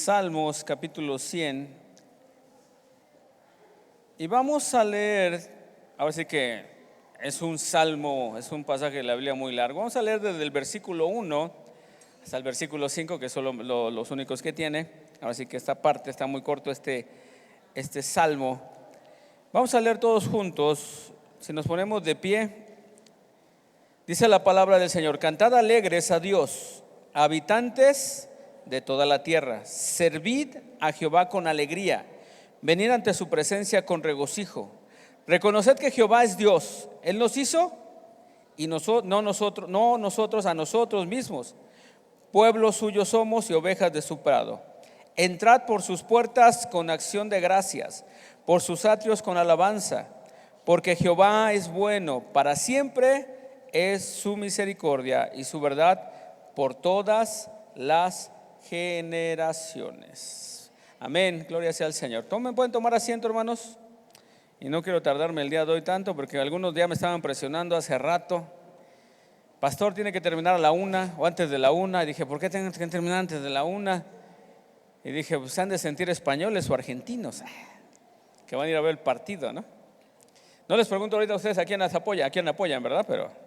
Salmos capítulo 100 y vamos a leer, ahora sí que es un salmo, es un pasaje de la Biblia muy largo. Vamos a leer desde el versículo 1 hasta el versículo 5, que son los únicos que tiene. Ahora sí que esta parte está muy corto, este salmo. Vamos a leer todos juntos. Si nos ponemos de pie, dice la palabra del Señor: cantad alegres a Dios, habitantes de toda la tierra, servid a Jehová con alegría, venid ante su presencia con regocijo. Reconoced que Jehová es Dios, Él nos hizo y no nosotros a nosotros mismos. Pueblo suyo somos y ovejas de su prado. Entrad por sus puertas con acción de gracias, por sus atrios con alabanza, porque Jehová es bueno, para siempre es su misericordia y su verdad por todas las generaciones. Amén, gloria sea al Señor. Pueden tomar asiento, hermanos. Y no quiero tardarme el día de hoy tanto, porque algunos días me estaban presionando hace rato. Pastor, tiene que terminar a la 1 o antes de la 1. Y dije, ¿por qué tengo que terminar antes de la 1? Y dije, pues han de sentir españoles o argentinos que van a ir a ver el partido, ¿no? No les pregunto ahorita a ustedes a quién apoyan, ¿verdad? Pero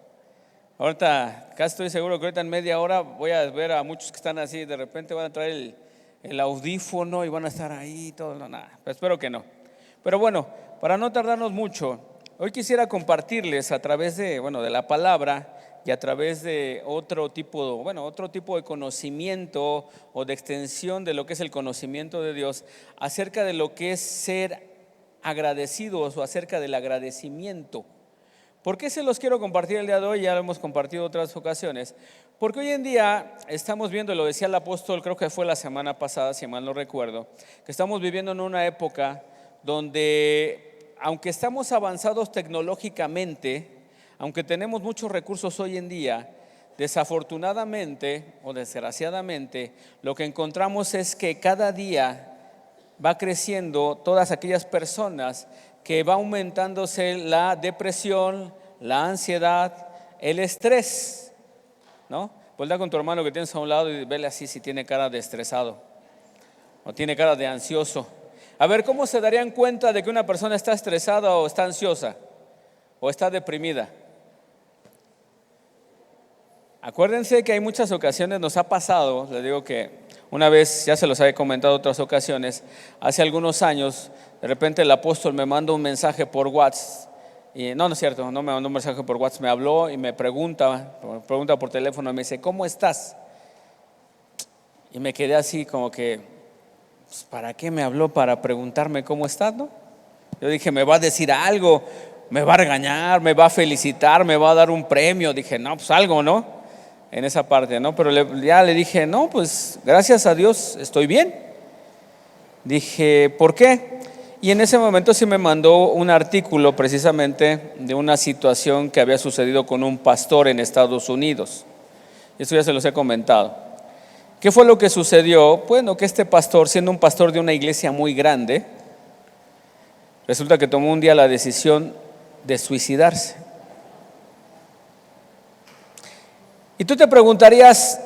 ahorita casi estoy seguro que ahorita en media hora voy a ver a muchos que están así, de repente van a traer el audífono y van a estar ahí, todo, no, nada, pero espero que no. Pero bueno, para no tardarnos mucho, hoy quisiera compartirles a través de la palabra y a través de otro tipo de conocimiento o de extensión de lo que es el conocimiento de Dios, acerca de lo que es ser agradecidos o acerca del agradecimiento. ¿Por qué se los quiero compartir el día de hoy? Ya lo hemos compartido en otras ocasiones. Porque hoy en día estamos viendo, lo decía el apóstol, creo que fue la semana pasada, si mal no recuerdo, que estamos viviendo en una época donde, aunque estamos avanzados tecnológicamente, aunque tenemos muchos recursos hoy en día, desafortunadamente o desgraciadamente, lo que encontramos es que cada día va creciendo todas aquellas personas que va aumentándose la depresión, la ansiedad, el estrés, ¿no? Voltea con tu hermano que tienes a un lado y vele así si tiene cara de estresado o tiene cara de ansioso. A ver, ¿cómo se darían cuenta de que una persona está estresada o está ansiosa o está deprimida? Acuérdense que hay muchas ocasiones, nos ha pasado, les digo que una vez, ya se los había comentado en otras ocasiones, hace algunos años, de repente el apóstol me mandó un mensaje por WhatsApp, y no es cierto, no me mandó un mensaje por WhatsApp, me habló y me pregunta por teléfono y me dice, ¿cómo estás? Y me quedé así como que, pues, ¿para qué me habló? Para preguntarme cómo estás, ¿no? Yo dije, me va a decir algo, me va a regañar, me va a felicitar, me va a dar un premio. Dije, no, pues algo, ¿no? En esa parte, ¿no? Pero ya le dije, no, pues gracias a Dios estoy bien. Dije, ¿por qué? Y en ese momento sí me mandó un artículo precisamente de una situación que había sucedido con un pastor en Estados Unidos. Esto ya se los he comentado. ¿Qué fue lo que sucedió? Bueno, que este pastor, siendo un pastor de una iglesia muy grande, resulta que tomó un día la decisión de suicidarse. Y tú te preguntarías,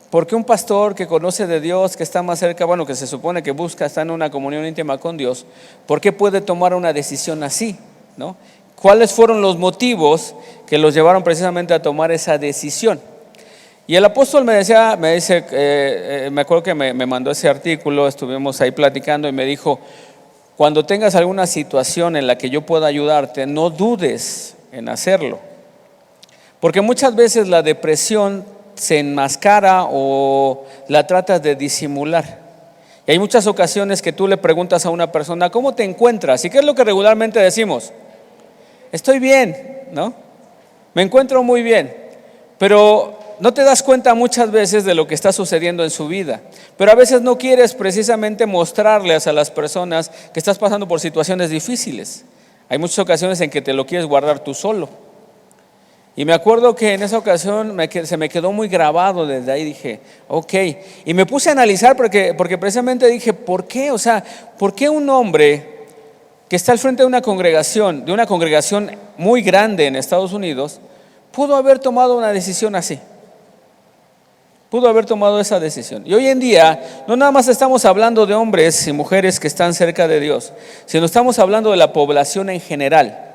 ¿por qué un pastor que conoce de Dios, que está más cerca, que se supone que busca estar en una comunión íntima con Dios, por qué puede tomar una decisión así, ¿no? ¿Cuáles fueron los motivos que los llevaron precisamente a tomar esa decisión? Y el apóstol me acuerdo que me mandó ese artículo, estuvimos ahí platicando y me dijo, cuando tengas alguna situación en la que yo pueda ayudarte, no dudes en hacerlo. Porque muchas veces la depresión se enmascara o la tratas de disimular. Y hay muchas ocasiones que tú le preguntas a una persona, ¿cómo te encuentras? ¿Y qué es lo que regularmente decimos? Estoy bien, ¿no? Me encuentro muy bien. Pero no te das cuenta muchas veces de lo que está sucediendo en su vida. Pero a veces no quieres precisamente mostrarles a las personas que estás pasando por situaciones difíciles. Hay muchas ocasiones en que te lo quieres guardar tú solo. Y me acuerdo que en esa ocasión se me quedó muy grabado desde ahí, dije, ok. Y me puse a analizar porque precisamente dije, ¿por qué? O sea, ¿por qué un hombre que está al frente de una congregación muy grande en Estados Unidos, pudo haber tomado una decisión así? Pudo haber tomado esa decisión. Y hoy en día no nada más estamos hablando de hombres y mujeres que están cerca de Dios, sino estamos hablando de la población en general.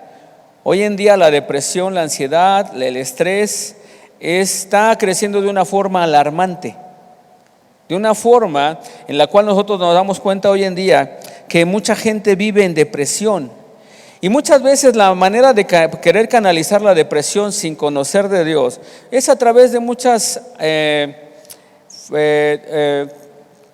Hoy en día la depresión, la ansiedad, el estrés está creciendo de una forma alarmante, de una forma en la cual nosotros nos damos cuenta hoy en día que mucha gente vive en depresión. Y muchas veces la manera de querer canalizar la depresión sin conocer de Dios es a través de muchas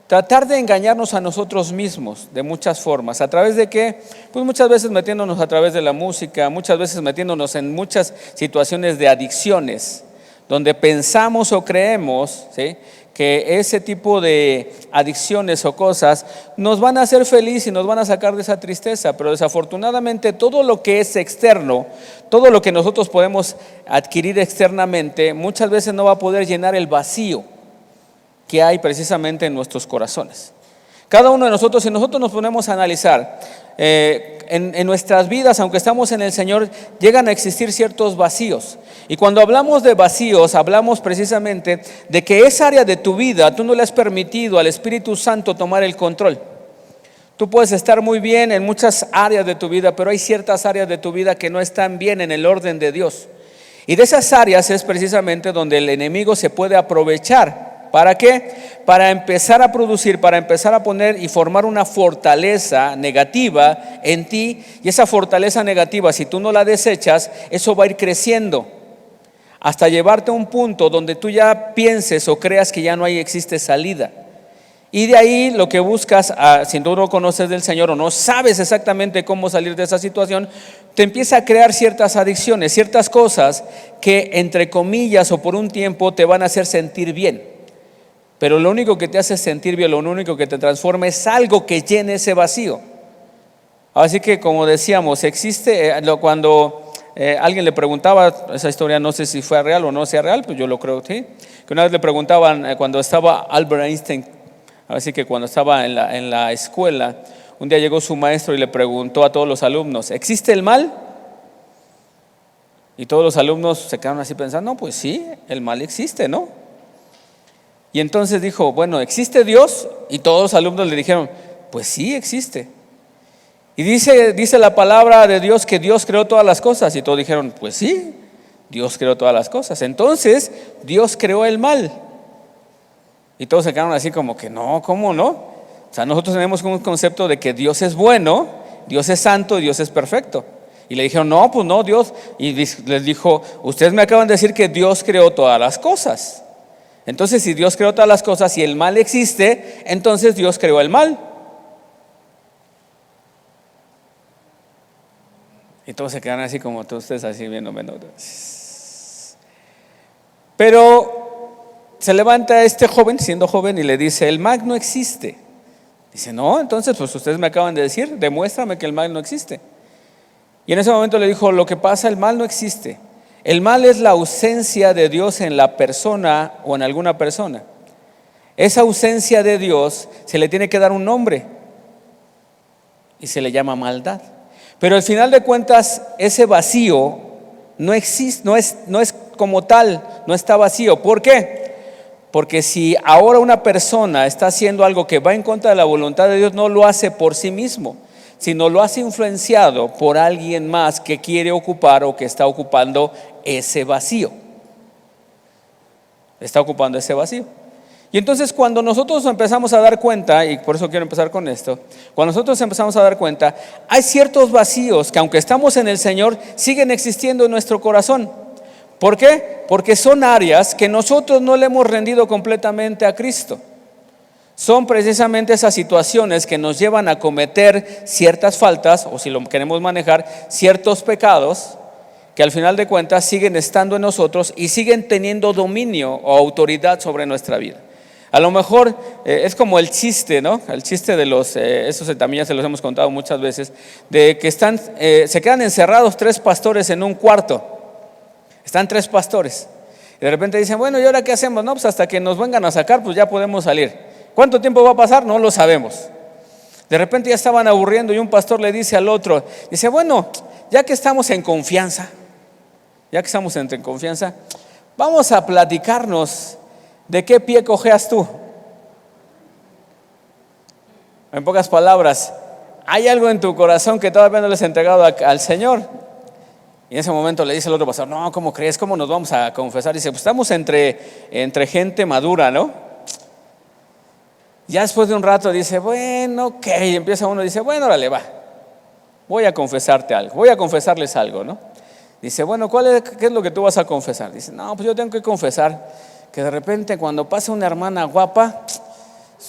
tratar de engañarnos a nosotros mismos de muchas formas. ¿A través de qué? Pues muchas veces metiéndonos a través de la música, muchas veces metiéndonos en muchas situaciones de adicciones, donde pensamos o creemos, ¿sí?, que ese tipo de adicciones o cosas nos van a hacer feliz y nos van a sacar de esa tristeza. Pero desafortunadamente todo lo que es externo, todo lo que nosotros podemos adquirir externamente, muchas veces no va a poder llenar el vacío que hay precisamente en nuestros corazones. Cada uno de nosotros, si nosotros nos ponemos a analizar en nuestras vidas, aunque estamos en el Señor, llegan a existir ciertos vacíos. Y cuando hablamos de vacíos, hablamos precisamente de que esa área de tu vida, tú no le has permitido al Espíritu Santo tomar el control. Tú puedes estar muy bien en muchas áreas de tu vida, pero hay ciertas áreas de tu vida que no están bien en el orden de Dios. Y de esas áreas es precisamente donde el enemigo se puede aprovechar. ¿Para qué? Para empezar a producir, para empezar a poner y formar una fortaleza negativa en ti. Y esa fortaleza negativa, si tú no la desechas, eso va a ir creciendo hasta llevarte a un punto donde tú ya pienses o creas que ya no existe salida. Y de ahí lo que buscas, si tú no conoces del Señor o no sabes exactamente cómo salir de esa situación, te empieza a crear ciertas adicciones, ciertas cosas que entre comillas o por un tiempo te van a hacer sentir bien. Pero lo único que te hace sentir bien, lo único que te transforma es algo que llene ese vacío. Así que como decíamos, existe, cuando alguien le preguntaba, esa historia no sé si fue real o no sea real, pues yo lo creo, ¿sí? Que una vez le preguntaban cuando estaba Albert Einstein, así que cuando estaba en la escuela, un día llegó su maestro y le preguntó a todos los alumnos, ¿existe el mal? Y todos los alumnos se quedaron así pensando, no, pues sí, el mal existe, ¿no? Y entonces dijo, bueno, ¿existe Dios? Y todos los alumnos le dijeron, pues sí, existe. Y dice la palabra de Dios que Dios creó todas las cosas. Y todos dijeron, pues sí, Dios creó todas las cosas. Entonces, Dios creó el mal. Y todos se quedaron así como que, no, ¿cómo no? O sea, nosotros tenemos un concepto de que Dios es bueno, Dios es santo y Dios es perfecto. Y le dijeron, no, pues no, Dios. Y les dijo, ustedes me acaban de decir que Dios creó todas las cosas. Entonces, si Dios creó todas las cosas y el mal existe, entonces Dios creó el mal. Y todos se quedan así como todos ustedes así viéndome. Pero se levanta este joven, siendo joven, y le dice, el mal no existe. Dice, no, entonces pues ustedes me acaban de decir, demuéstrame que el mal no existe. Y en ese momento le dijo, lo que pasa, el mal no existe. El mal es la ausencia de Dios en la persona o en alguna persona. Esa ausencia de Dios se le tiene que dar un nombre y se le llama maldad. Pero al final de cuentas ese vacío no existe, no es como tal, no está vacío. ¿Por qué? Porque si ahora una persona está haciendo algo que va en contra de la voluntad de Dios, no lo hace por sí mismo, sino lo hace influenciado por alguien más que quiere ocupar o que está ocupando ese vacío. Está ocupando ese vacío. Y entonces cuando nosotros empezamos a dar cuenta, y por eso quiero empezar con esto, cuando nosotros empezamos a dar cuenta, hay ciertos vacíos que aunque estamos en el Señor, siguen existiendo en nuestro corazón. ¿Por qué? Porque son áreas que nosotros no le hemos rendido completamente a Cristo. Son precisamente esas situaciones que nos llevan a cometer ciertas faltas, o si lo queremos manejar, ciertos pecados, que al final de cuentas siguen estando en nosotros y siguen teniendo dominio o autoridad sobre nuestra vida. A lo mejor es como el chiste, ¿no? El chiste de esos también ya se los hemos contado muchas veces, de que se quedan encerrados 3 pastores en un cuarto. Están 3 pastores. Y de repente dicen, bueno, ¿y ahora qué hacemos? No, pues hasta que nos vengan a sacar, pues ya podemos salir. ¿Cuánto tiempo va a pasar? No lo sabemos. De repente ya estaban aburriendo y un pastor le dice al otro, dice, bueno, ya que estamos en confianza, vamos a platicarnos ¿De qué pie cojeas tú? En pocas palabras, ¿hay algo en tu corazón que todavía no le has entregado al Señor? Y en ese momento le dice el otro pastor, no, ¿cómo crees? ¿Cómo nos vamos a confesar? Dice, pues estamos entre gente madura, ¿no? Ya después de un rato dice, bueno, ok. Y empieza uno y dice, bueno, órale, va. Voy a confesarte algo, voy a confesarles algo, ¿no? Dice, bueno, ¿qué es lo que tú vas a confesar? Dice, no, pues yo tengo que confesar que de repente cuando pasa una hermana guapa,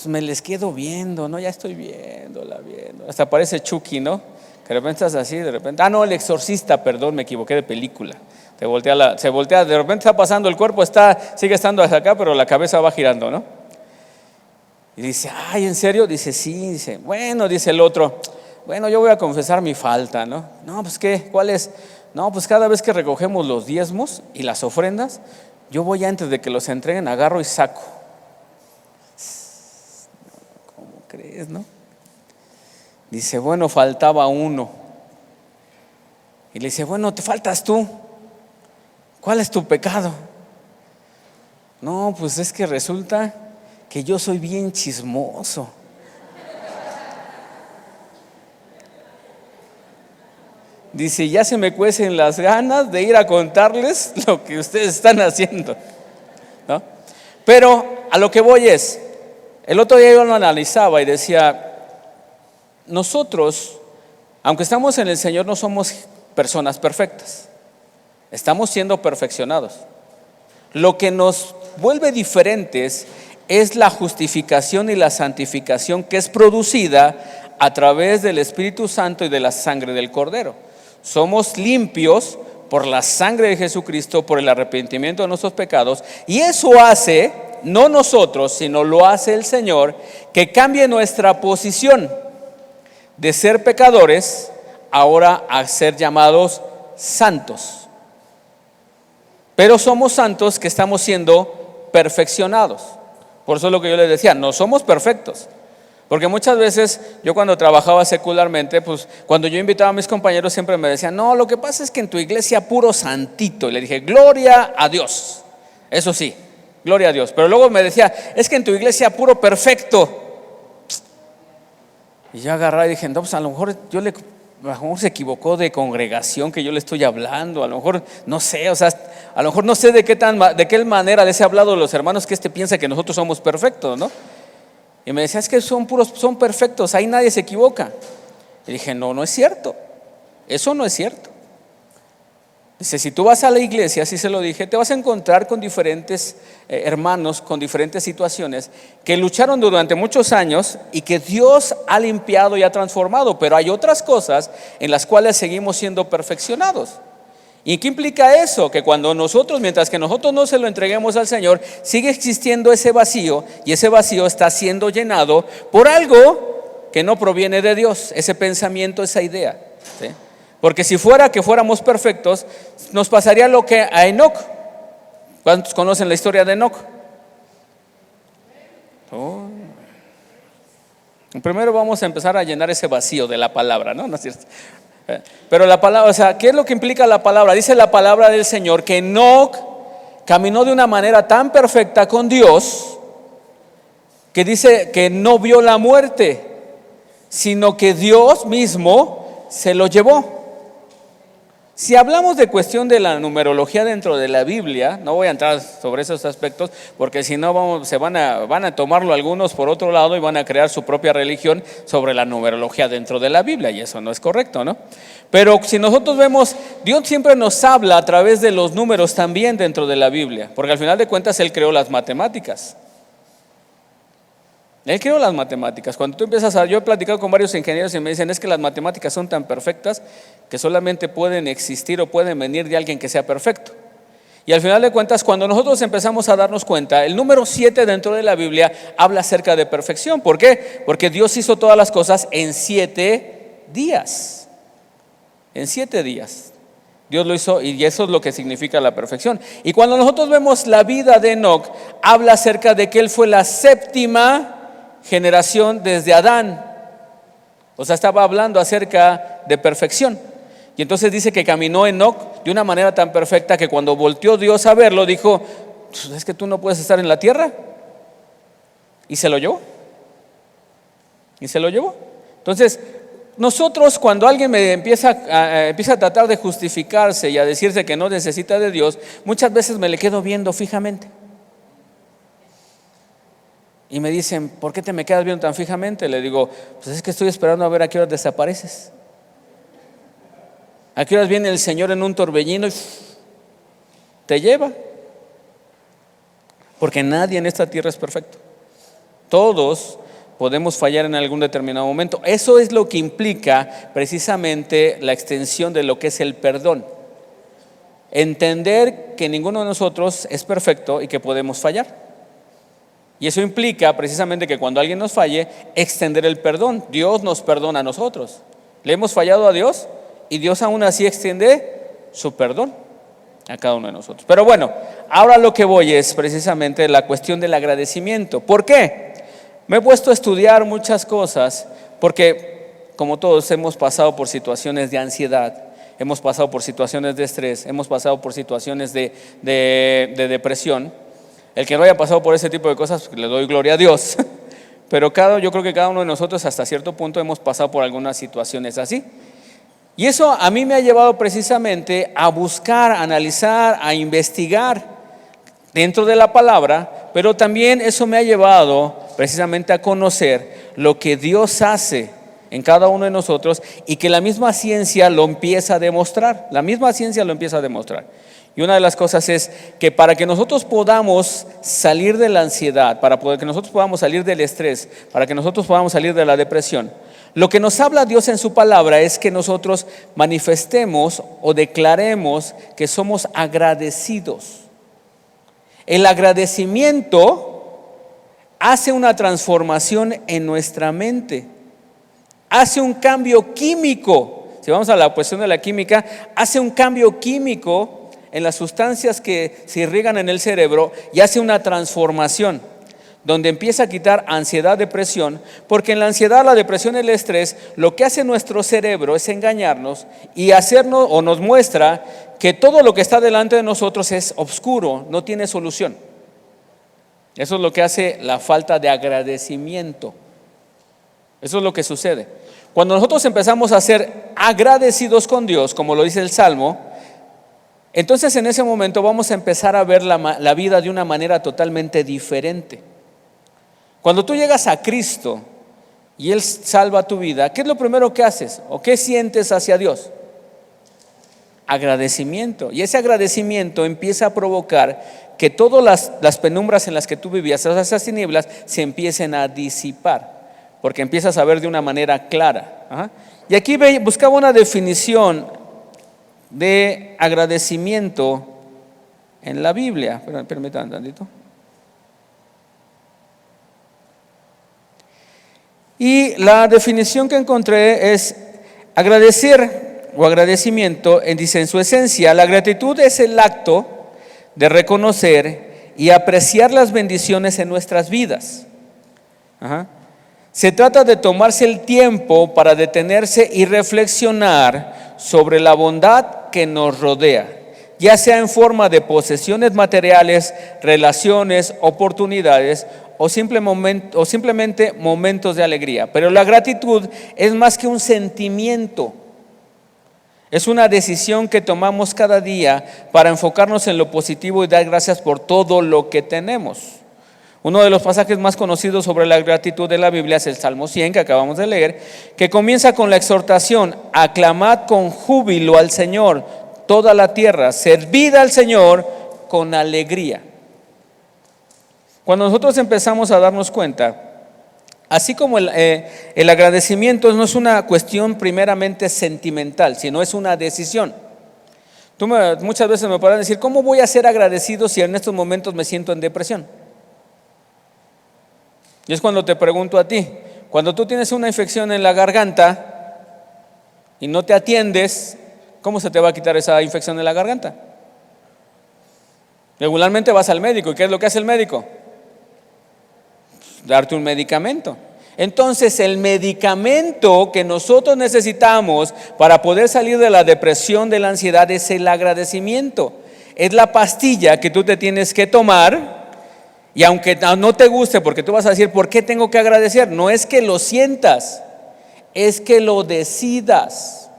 me les quedo viendo, ¿no? Ya estoy viéndola. Hasta parece Chucky, ¿no? Que de repente estás así, de repente, no, El Exorcista, perdón, me equivoqué de película. Se voltea, de repente está pasando el cuerpo, sigue estando hasta acá, pero la cabeza va girando, ¿no? Y dice, ay, ¿en serio? Dice, sí. Dice, bueno, dice el otro, bueno, yo voy a confesar mi falta, ¿no? No, pues ¿qué? ¿Cuál es? No, pues cada vez que recogemos los diezmos y las ofrendas, yo voy antes de que los entreguen, agarro y saco. ¿Cómo crees, no? Dice, bueno, faltaba uno. Y le dice, bueno, te faltas tú. ¿Cuál es tu pecado? No, pues es que resulta que yo soy bien chismoso. Dice, ya se me cuecen las ganas de ir a contarles lo que ustedes están haciendo, ¿no? Pero a lo que voy es, el otro día yo lo analizaba y decía, nosotros, aunque estamos en el Señor, no somos personas perfectas. Estamos siendo perfeccionados. Lo que nos vuelve diferentes es la justificación y la santificación que es producida a través del Espíritu Santo y de la sangre del Cordero. Somos limpios por la sangre de Jesucristo, por el arrepentimiento de nuestros pecados, y eso hace, no nosotros, sino lo hace el Señor, que cambie nuestra posición de ser pecadores ahora a ser llamados santos. Pero somos santos que estamos siendo perfeccionados. Por eso es lo que yo les decía, no somos perfectos. Porque muchas veces yo cuando trabajaba secularmente, pues cuando yo invitaba a mis compañeros siempre me decían, no, lo que pasa es que en tu iglesia puro santito. Y le dije, gloria a Dios. Eso sí, gloria a Dios. Pero luego me decía, es que en tu iglesia puro perfecto. Y yo agarré y dije, no, pues a lo mejor se equivocó de congregación que yo le estoy hablando, a lo mejor no sé, o sea, a lo mejor no sé de qué manera les he hablado a los hermanos que piensa que nosotros somos perfectos, ¿no? Y me decía, es que son perfectos, ahí nadie se equivoca. Y dije, no es cierto, eso no es cierto. Dice, si tú vas a la iglesia, así se lo dije, te vas a encontrar con diferentes hermanos, con diferentes situaciones que lucharon durante muchos años y que Dios ha limpiado y ha transformado, pero hay otras cosas en las cuales seguimos siendo perfeccionados. ¿Y qué implica eso? Que mientras que nosotros no se lo entreguemos al Señor, sigue existiendo ese vacío, y ese vacío está siendo llenado por algo que no proviene de Dios, ese pensamiento, esa idea, ¿sí? Porque si fuera que fuéramos perfectos, nos pasaría lo que a Enoc. ¿Cuántos conocen la historia de Enoc? Primero vamos a empezar a llenar ese vacío de la palabra, ¿no? ¿No es cierto? Pero la palabra, o sea, ¿qué es lo que implica la palabra? Dice la palabra del Señor que Enoc caminó de una manera tan perfecta con Dios que dice que no vio la muerte, sino que Dios mismo se lo llevó. Si hablamos de cuestión de la numerología dentro de la Biblia, no voy a entrar sobre esos aspectos porque si no van a tomarlo algunos por otro lado y van a crear su propia religión sobre la numerología dentro de la Biblia, y eso no es correcto, ¿no? Pero si nosotros vemos, Dios siempre nos habla a través de los números también dentro de la Biblia, porque al final de cuentas Él creó las matemáticas. Él creó las matemáticas. Cuando tú yo he platicado con varios ingenieros y me dicen, es que las matemáticas son tan perfectas que solamente pueden existir o pueden venir de alguien que sea perfecto. Y al final de cuentas, cuando nosotros empezamos a darnos cuenta, el número 7 dentro de la Biblia habla acerca de perfección. ¿Por qué? Porque Dios hizo todas las cosas en 7 días. En 7 días. Dios lo hizo, y eso es lo que significa la perfección. Y cuando nosotros vemos la vida de Enoc, habla acerca de que él fue la 7ª generación desde Adán. O sea, estaba hablando acerca de perfección. Y entonces dice que caminó Enoc de una manera tan perfecta que cuando volteó Dios a verlo dijo, es que tú no puedes estar en la tierra. Y se lo llevó. Y se lo llevó. Entonces, nosotros cuando alguien me empieza a tratar de justificarse y a decirse que no necesita de Dios, muchas veces me le quedo viendo fijamente. Y me dicen, ¿por qué te me quedas viendo tan fijamente? Le digo, pues es que estoy esperando a ver a qué horas desapareces. ¿A qué horas viene el Señor en un torbellino y te lleva? Porque nadie en esta tierra es perfecto. Todos podemos fallar en algún determinado momento. Eso es lo que implica precisamente la extensión de lo que es el perdón. Entender que ninguno de nosotros es perfecto y que podemos fallar. Y eso implica precisamente que cuando alguien nos falle, extender el perdón. Dios nos perdona a nosotros. Le hemos fallado a Dios y Dios aún así extiende su perdón a cada uno de nosotros. Pero bueno, ahora lo que voy es precisamente la cuestión del agradecimiento. ¿Por qué? Me he puesto a estudiar muchas cosas porque, como todos, hemos pasado por situaciones de ansiedad, hemos pasado por situaciones de estrés, hemos pasado por situaciones de depresión. El que no haya pasado por ese tipo de cosas, le doy gloria a Dios. Pero yo creo que cada uno de nosotros hasta cierto punto hemos pasado por algunas situaciones así. Y eso a mí me ha llevado precisamente a buscar, a analizar, a investigar dentro de la palabra, pero también eso me ha llevado precisamente a conocer lo que Dios hace en cada uno de nosotros y que la misma ciencia lo empieza a demostrar. La misma ciencia lo empieza a demostrar. Y una de las cosas es que para que nosotros podamos salir de la ansiedad, para que nosotros podamos salir del estrés, para que nosotros podamos salir de la depresión, lo que nos habla Dios en su palabra es que nosotros manifestemos o declaremos que somos agradecidos. El agradecimiento hace una transformación en nuestra mente, hace un cambio químico. Si vamos a la cuestión de la química, hace un cambio químico en las sustancias que se irrigan en el cerebro y hace una transformación donde empieza a quitar ansiedad, depresión, porque en la ansiedad, la depresión y el estrés, lo que hace nuestro cerebro es engañarnos y hacernos o nos muestra que todo lo que está delante de nosotros es oscuro, no tiene solución. Eso es lo que hace la falta de agradecimiento. Eso es lo que sucede. Cuando nosotros empezamos a ser agradecidos con Dios, como lo dice el Salmo, entonces en ese momento vamos a empezar a ver la vida de una manera totalmente diferente. Cuando tú llegas a Cristo y Él salva tu vida, ¿qué es lo primero que haces? ¿O qué sientes hacia Dios? Agradecimiento. Y ese agradecimiento empieza a provocar que todas las penumbras en las que tú vivías, esas tinieblas, se empiecen a disipar, porque empiezas a ver de una manera clara. Ajá. Y aquí buscaba una definición de agradecimiento en la Biblia. Permítanme un tantito. Y la definición que encontré es agradecer o agradecimiento, dice en su esencia, la gratitud es el acto de reconocer y apreciar las bendiciones en nuestras vidas. Ajá. Se trata de tomarse el tiempo para detenerse y reflexionar sobre la bondad que nos rodea, ya sea en forma de posesiones materiales, relaciones, oportunidades o simplemente momentos de alegría. Pero la gratitud es más que un sentimiento. Es una decisión que tomamos cada día para enfocarnos en lo positivo y dar gracias por todo lo que tenemos. Uno de los pasajes más conocidos sobre la gratitud de la Biblia es el Salmo 100 que acabamos de leer, que comienza con la exhortación: aclamad con júbilo al Señor toda la tierra, servid al Señor con alegría. Cuando nosotros empezamos a darnos cuenta, así como el agradecimiento no es una cuestión primeramente sentimental, sino es una decisión. Muchas veces me podrán decir, ¿cómo voy a ser agradecido si en estos momentos me siento en depresión? Y es cuando te pregunto a ti, cuando tú tienes una infección en la garganta y no te atiendes, ¿cómo se te va a quitar esa infección en la garganta? Regularmente vas al médico, ¿y qué es lo que hace el médico? Darte un medicamento. Entonces el medicamento que nosotros necesitamos para poder salir de la depresión, de la ansiedad, es el agradecimiento. es la pastilla que tú te tienes que tomar. Y aunque no te guste, porque tú vas a decir, ¿por qué tengo que agradecer? No es que lo sientas, es que lo decidas.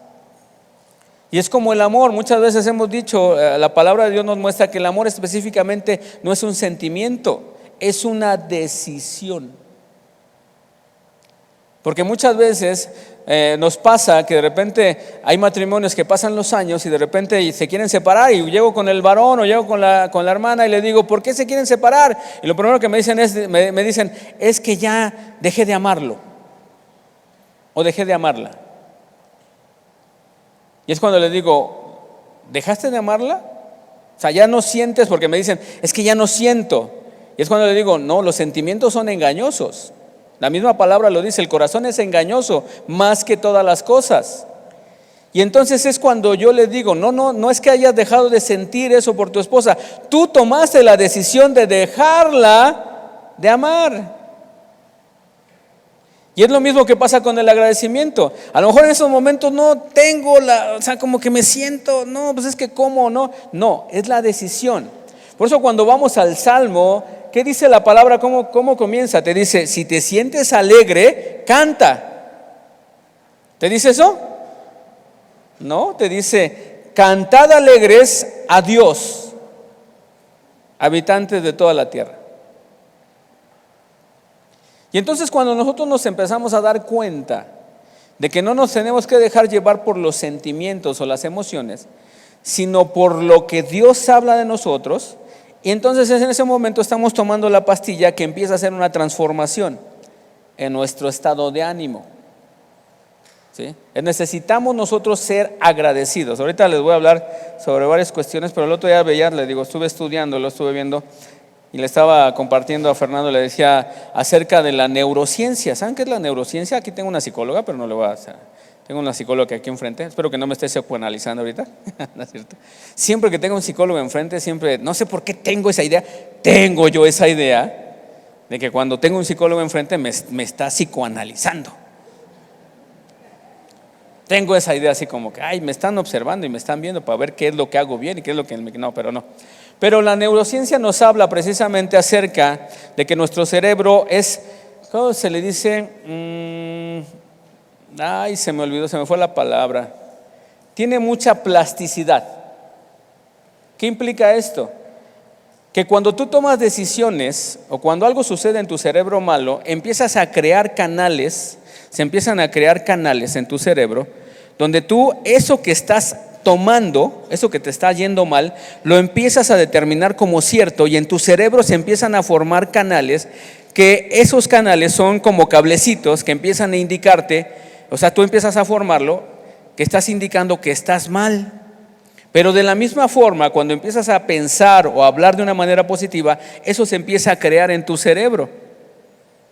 Y es como el amor. Muchas veces hemos dicho, la palabra de Dios nos muestra que el amor específicamente no es un sentimiento, es una decisión. Porque muchas veces nos pasa que de repente hay matrimonios que pasan los años y de repente se quieren separar, y llego con el varón o llego con la hermana y le digo, ¿por qué se quieren separar? Y lo primero que me dicen es que ya dejé de amarlo o dejé de amarla. Y es cuando les digo, ¿dejaste de amarla? O sea, ya no sientes, porque me dicen, es que ya no siento. Y es cuando les digo, no, los sentimientos son engañosos. La misma palabra lo dice, el corazón es engañoso más que todas las cosas. Y entonces es cuando yo les digo, no es que hayas dejado de sentir eso por tu esposa. Tú tomaste la decisión de dejarla de amar. Y es lo mismo que pasa con el agradecimiento. A lo mejor en esos momentos no tengo o sea, como que me siento, no, pues es que cómo, no, es la decisión. Por eso cuando vamos al Salmo, ¿qué dice la palabra? ¿Cómo comienza? Te dice, si te sientes alegre, canta. ¿Te dice eso? No, te dice, cantad alegres a Dios, habitantes de toda la tierra. Y entonces cuando nosotros nos empezamos a dar cuenta de que no nos tenemos que dejar llevar por los sentimientos o las emociones, sino por lo que Dios habla de nosotros, y entonces en ese momento estamos tomando la pastilla que empieza a hacer una transformación en nuestro estado de ánimo. ¿Sí? Necesitamos nosotros ser agradecidos. Ahorita les voy a hablar sobre varias cuestiones, pero el otro día estuve estudiando, lo estuve viendo, y le estaba compartiendo a Fernando, le decía acerca de la neurociencia. ¿Saben qué es la neurociencia? Aquí tengo una psicóloga, pero no le voy a hacer. Tengo una psicóloga aquí enfrente, espero que no me esté psicoanalizando ahorita. ¿No es cierto? Siempre que tengo un psicólogo enfrente, siempre, no sé por qué tengo esa idea, tengo yo esa idea de que cuando tengo un psicólogo enfrente me está psicoanalizando. Tengo esa idea así como que, me están observando y me están viendo para ver qué es lo que hago bien y qué es lo que no, pero no. Pero la neurociencia nos habla precisamente acerca de que nuestro cerebro es, ¿cómo se le dice? Se me olvidó, se me fue la palabra. Tiene mucha plasticidad. ¿Qué implica esto? Que cuando tú tomas decisiones o cuando algo sucede en tu cerebro malo, empiezas a crear canales, se empiezan a crear canales en tu cerebro, donde tú eso que estás tomando, eso que te está yendo mal, lo empiezas a determinar como cierto, y en tu cerebro se empiezan a formar canales, que esos canales son como cablecitos que empiezan a indicarte, o sea, tú empiezas a formarlo, que estás indicando que estás mal. Pero de la misma forma, cuando empiezas a pensar o a hablar de una manera positiva, eso se empieza a crear en tu cerebro.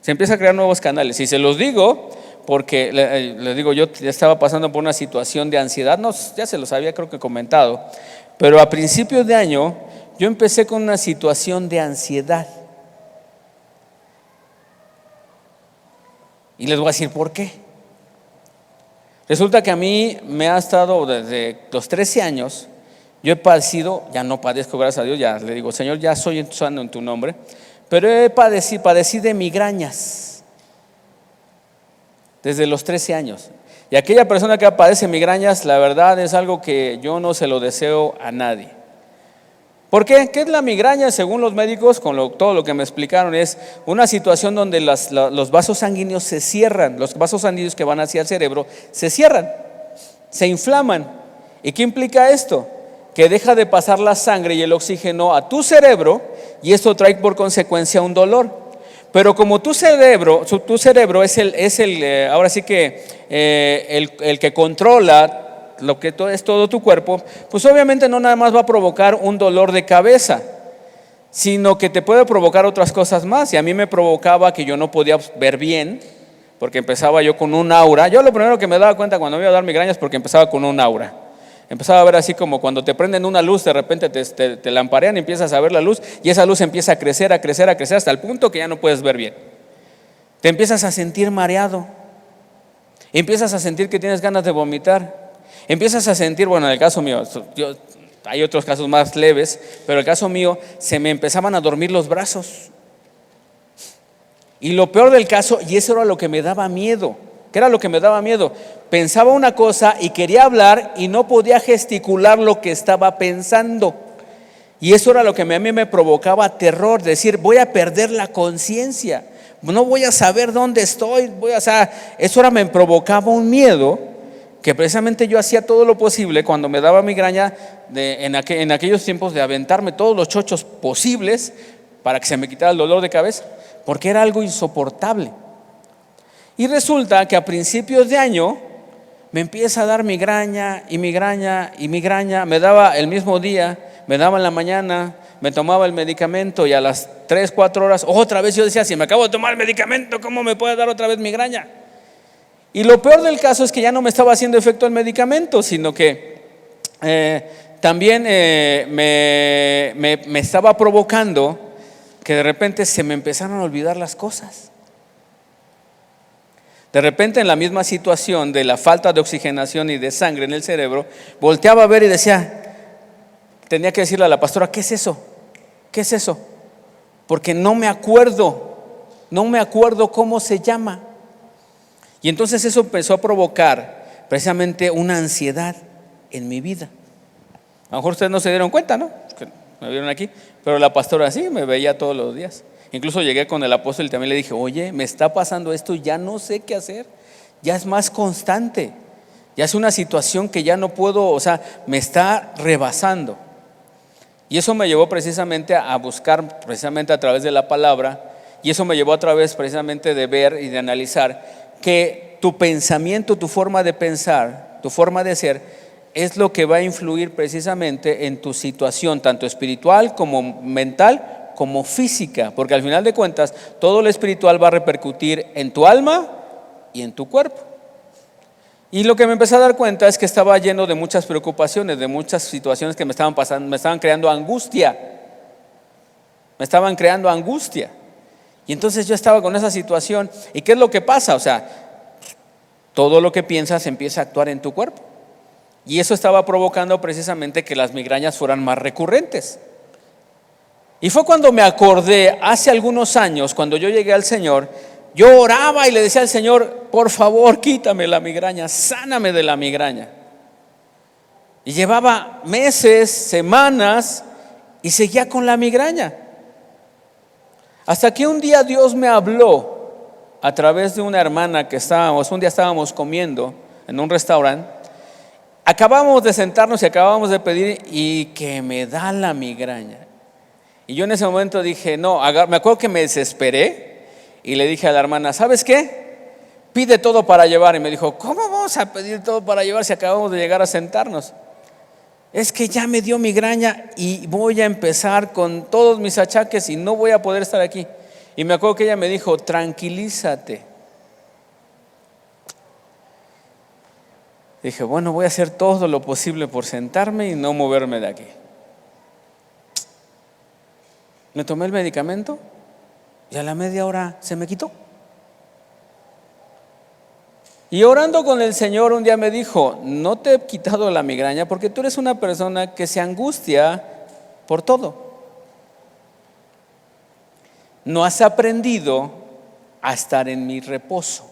Se empieza a crear nuevos canales. Y se los digo porque, les digo, yo estaba pasando por una situación de ansiedad. No, ya se los había creo que comentado. Pero a principios de año, yo empecé con una situación de ansiedad. Y les voy a decir por qué. Resulta que a mí me ha estado desde los 13 años, yo he padecido, ya no padezco gracias a Dios, ya le digo, Señor, ya soy sano en tu nombre, pero padecí de migrañas desde los 13 años. Y aquella persona que padece migrañas, la verdad es algo que yo no se lo deseo a nadie. ¿Por qué? ¿Qué es la migraña? Según los médicos, todo lo que me explicaron, es una situación donde los vasos sanguíneos se cierran, los vasos sanguíneos que van hacia el cerebro se cierran, se inflaman. ¿Y qué implica esto? Que deja de pasar la sangre y el oxígeno a tu cerebro, y esto trae por consecuencia un dolor. Pero como tu cerebro es ahora sí que el que controla lo que es todo tu cuerpo, pues obviamente no nada más va a provocar un dolor de cabeza, sino que te puede provocar otras cosas más. Y a mí me provocaba que yo no podía ver bien, porque empezaba yo con un aura. Yo lo primero que me daba cuenta cuando me iba a dar migrañas, porque empezaba con un aura. Empezaba a ver así como cuando te prenden una luz, de repente te lamparean y empiezas a ver la luz, y esa luz empieza a crecer hasta el punto que ya no puedes ver bien. Te empiezas a sentir mareado, empiezas a sentir que tienes ganas de vomitar. Empiezas a sentir, bueno, en el caso mío, hay otros casos más leves, pero el caso mío, se me empezaban a dormir los brazos. Y lo peor del caso, y eso era lo que me daba miedo. ¿Qué era lo que me daba miedo? Pensaba una cosa y quería hablar y no podía gesticular lo que estaba pensando. Y eso era lo que a mí me provocaba terror, decir, voy a perder la conciencia, no voy a saber dónde estoy, eso ahora me provocaba un miedo, que precisamente yo hacía todo lo posible cuando me daba migraña en aquellos tiempos de aventarme todos los chochos posibles para que se me quitara el dolor de cabeza, porque era algo insoportable. Y resulta que a principios de año me empieza a dar migraña y migraña y migraña, me daba el mismo día, me daba en la mañana, me tomaba el medicamento y a las 3, 4 horas otra vez yo decía, si me acabo de tomar el medicamento, ¿cómo me puede dar otra vez migraña? Y lo peor del caso es que ya no me estaba haciendo efecto el medicamento, sino que también me estaba provocando que de repente se me empezaron a olvidar las cosas. De repente, en la misma situación de la falta de oxigenación y de sangre en el cerebro, volteaba a ver y decía, tenía que decirle a la pastora, ¿qué es eso? ¿Qué es eso? Porque no me acuerdo cómo se llama. Y entonces eso empezó a provocar precisamente una ansiedad en mi vida. A lo mejor ustedes no se dieron cuenta, ¿no? Que me vieron aquí, pero la pastora sí me veía todos los días. Incluso llegué con el apóstol y también le dije, oye, me está pasando esto, ya no sé qué hacer, ya es más constante, ya es una situación que ya no puedo, me está rebasando. Y eso me llevó precisamente a buscar precisamente a través de la palabra, y eso me llevó a través precisamente de ver y de analizar que tu pensamiento, tu forma de pensar, tu forma de ser, es lo que va a influir precisamente en tu situación, tanto espiritual como mental, como física, porque al final de cuentas todo lo espiritual va a repercutir en tu alma y en tu cuerpo. Y lo que me empecé a dar cuenta es que estaba lleno de muchas preocupaciones, de muchas situaciones que me estaban pasando, me estaban creando angustia. Y entonces yo estaba con esa situación. ¿Y qué es lo que pasa? Todo lo que piensas empieza a actuar en tu cuerpo. Y eso estaba provocando precisamente que las migrañas fueran más recurrentes. Y fue cuando me acordé, hace algunos años, cuando yo llegué al Señor, yo oraba y le decía al Señor, por favor, quítame la migraña, sáname de la migraña. Y llevaba meses, semanas, y seguía con la migraña. Hasta que un día Dios me habló a través de una hermana que un día estábamos comiendo en un restaurante. Acabamos de sentarnos y acabamos de pedir y que me da la migraña. Y yo en ese momento dije, no, me acuerdo que me desesperé y le dije a la hermana, ¿sabes qué? Pide todo para llevar. Y me dijo, ¿cómo vamos a pedir todo para llevar si acabamos de llegar a sentarnos? Es que ya me dio migraña y voy a empezar con todos mis achaques y no voy a poder estar aquí. Y me acuerdo que ella me dijo, tranquilízate. Dije, bueno, voy a hacer todo lo posible por sentarme y no moverme de aquí. Me tomé el medicamento y a la media hora se me quitó. Y orando con el Señor un día me dijo, no te he quitado la migraña porque tú eres una persona que se angustia por todo. No has aprendido a estar en mi reposo.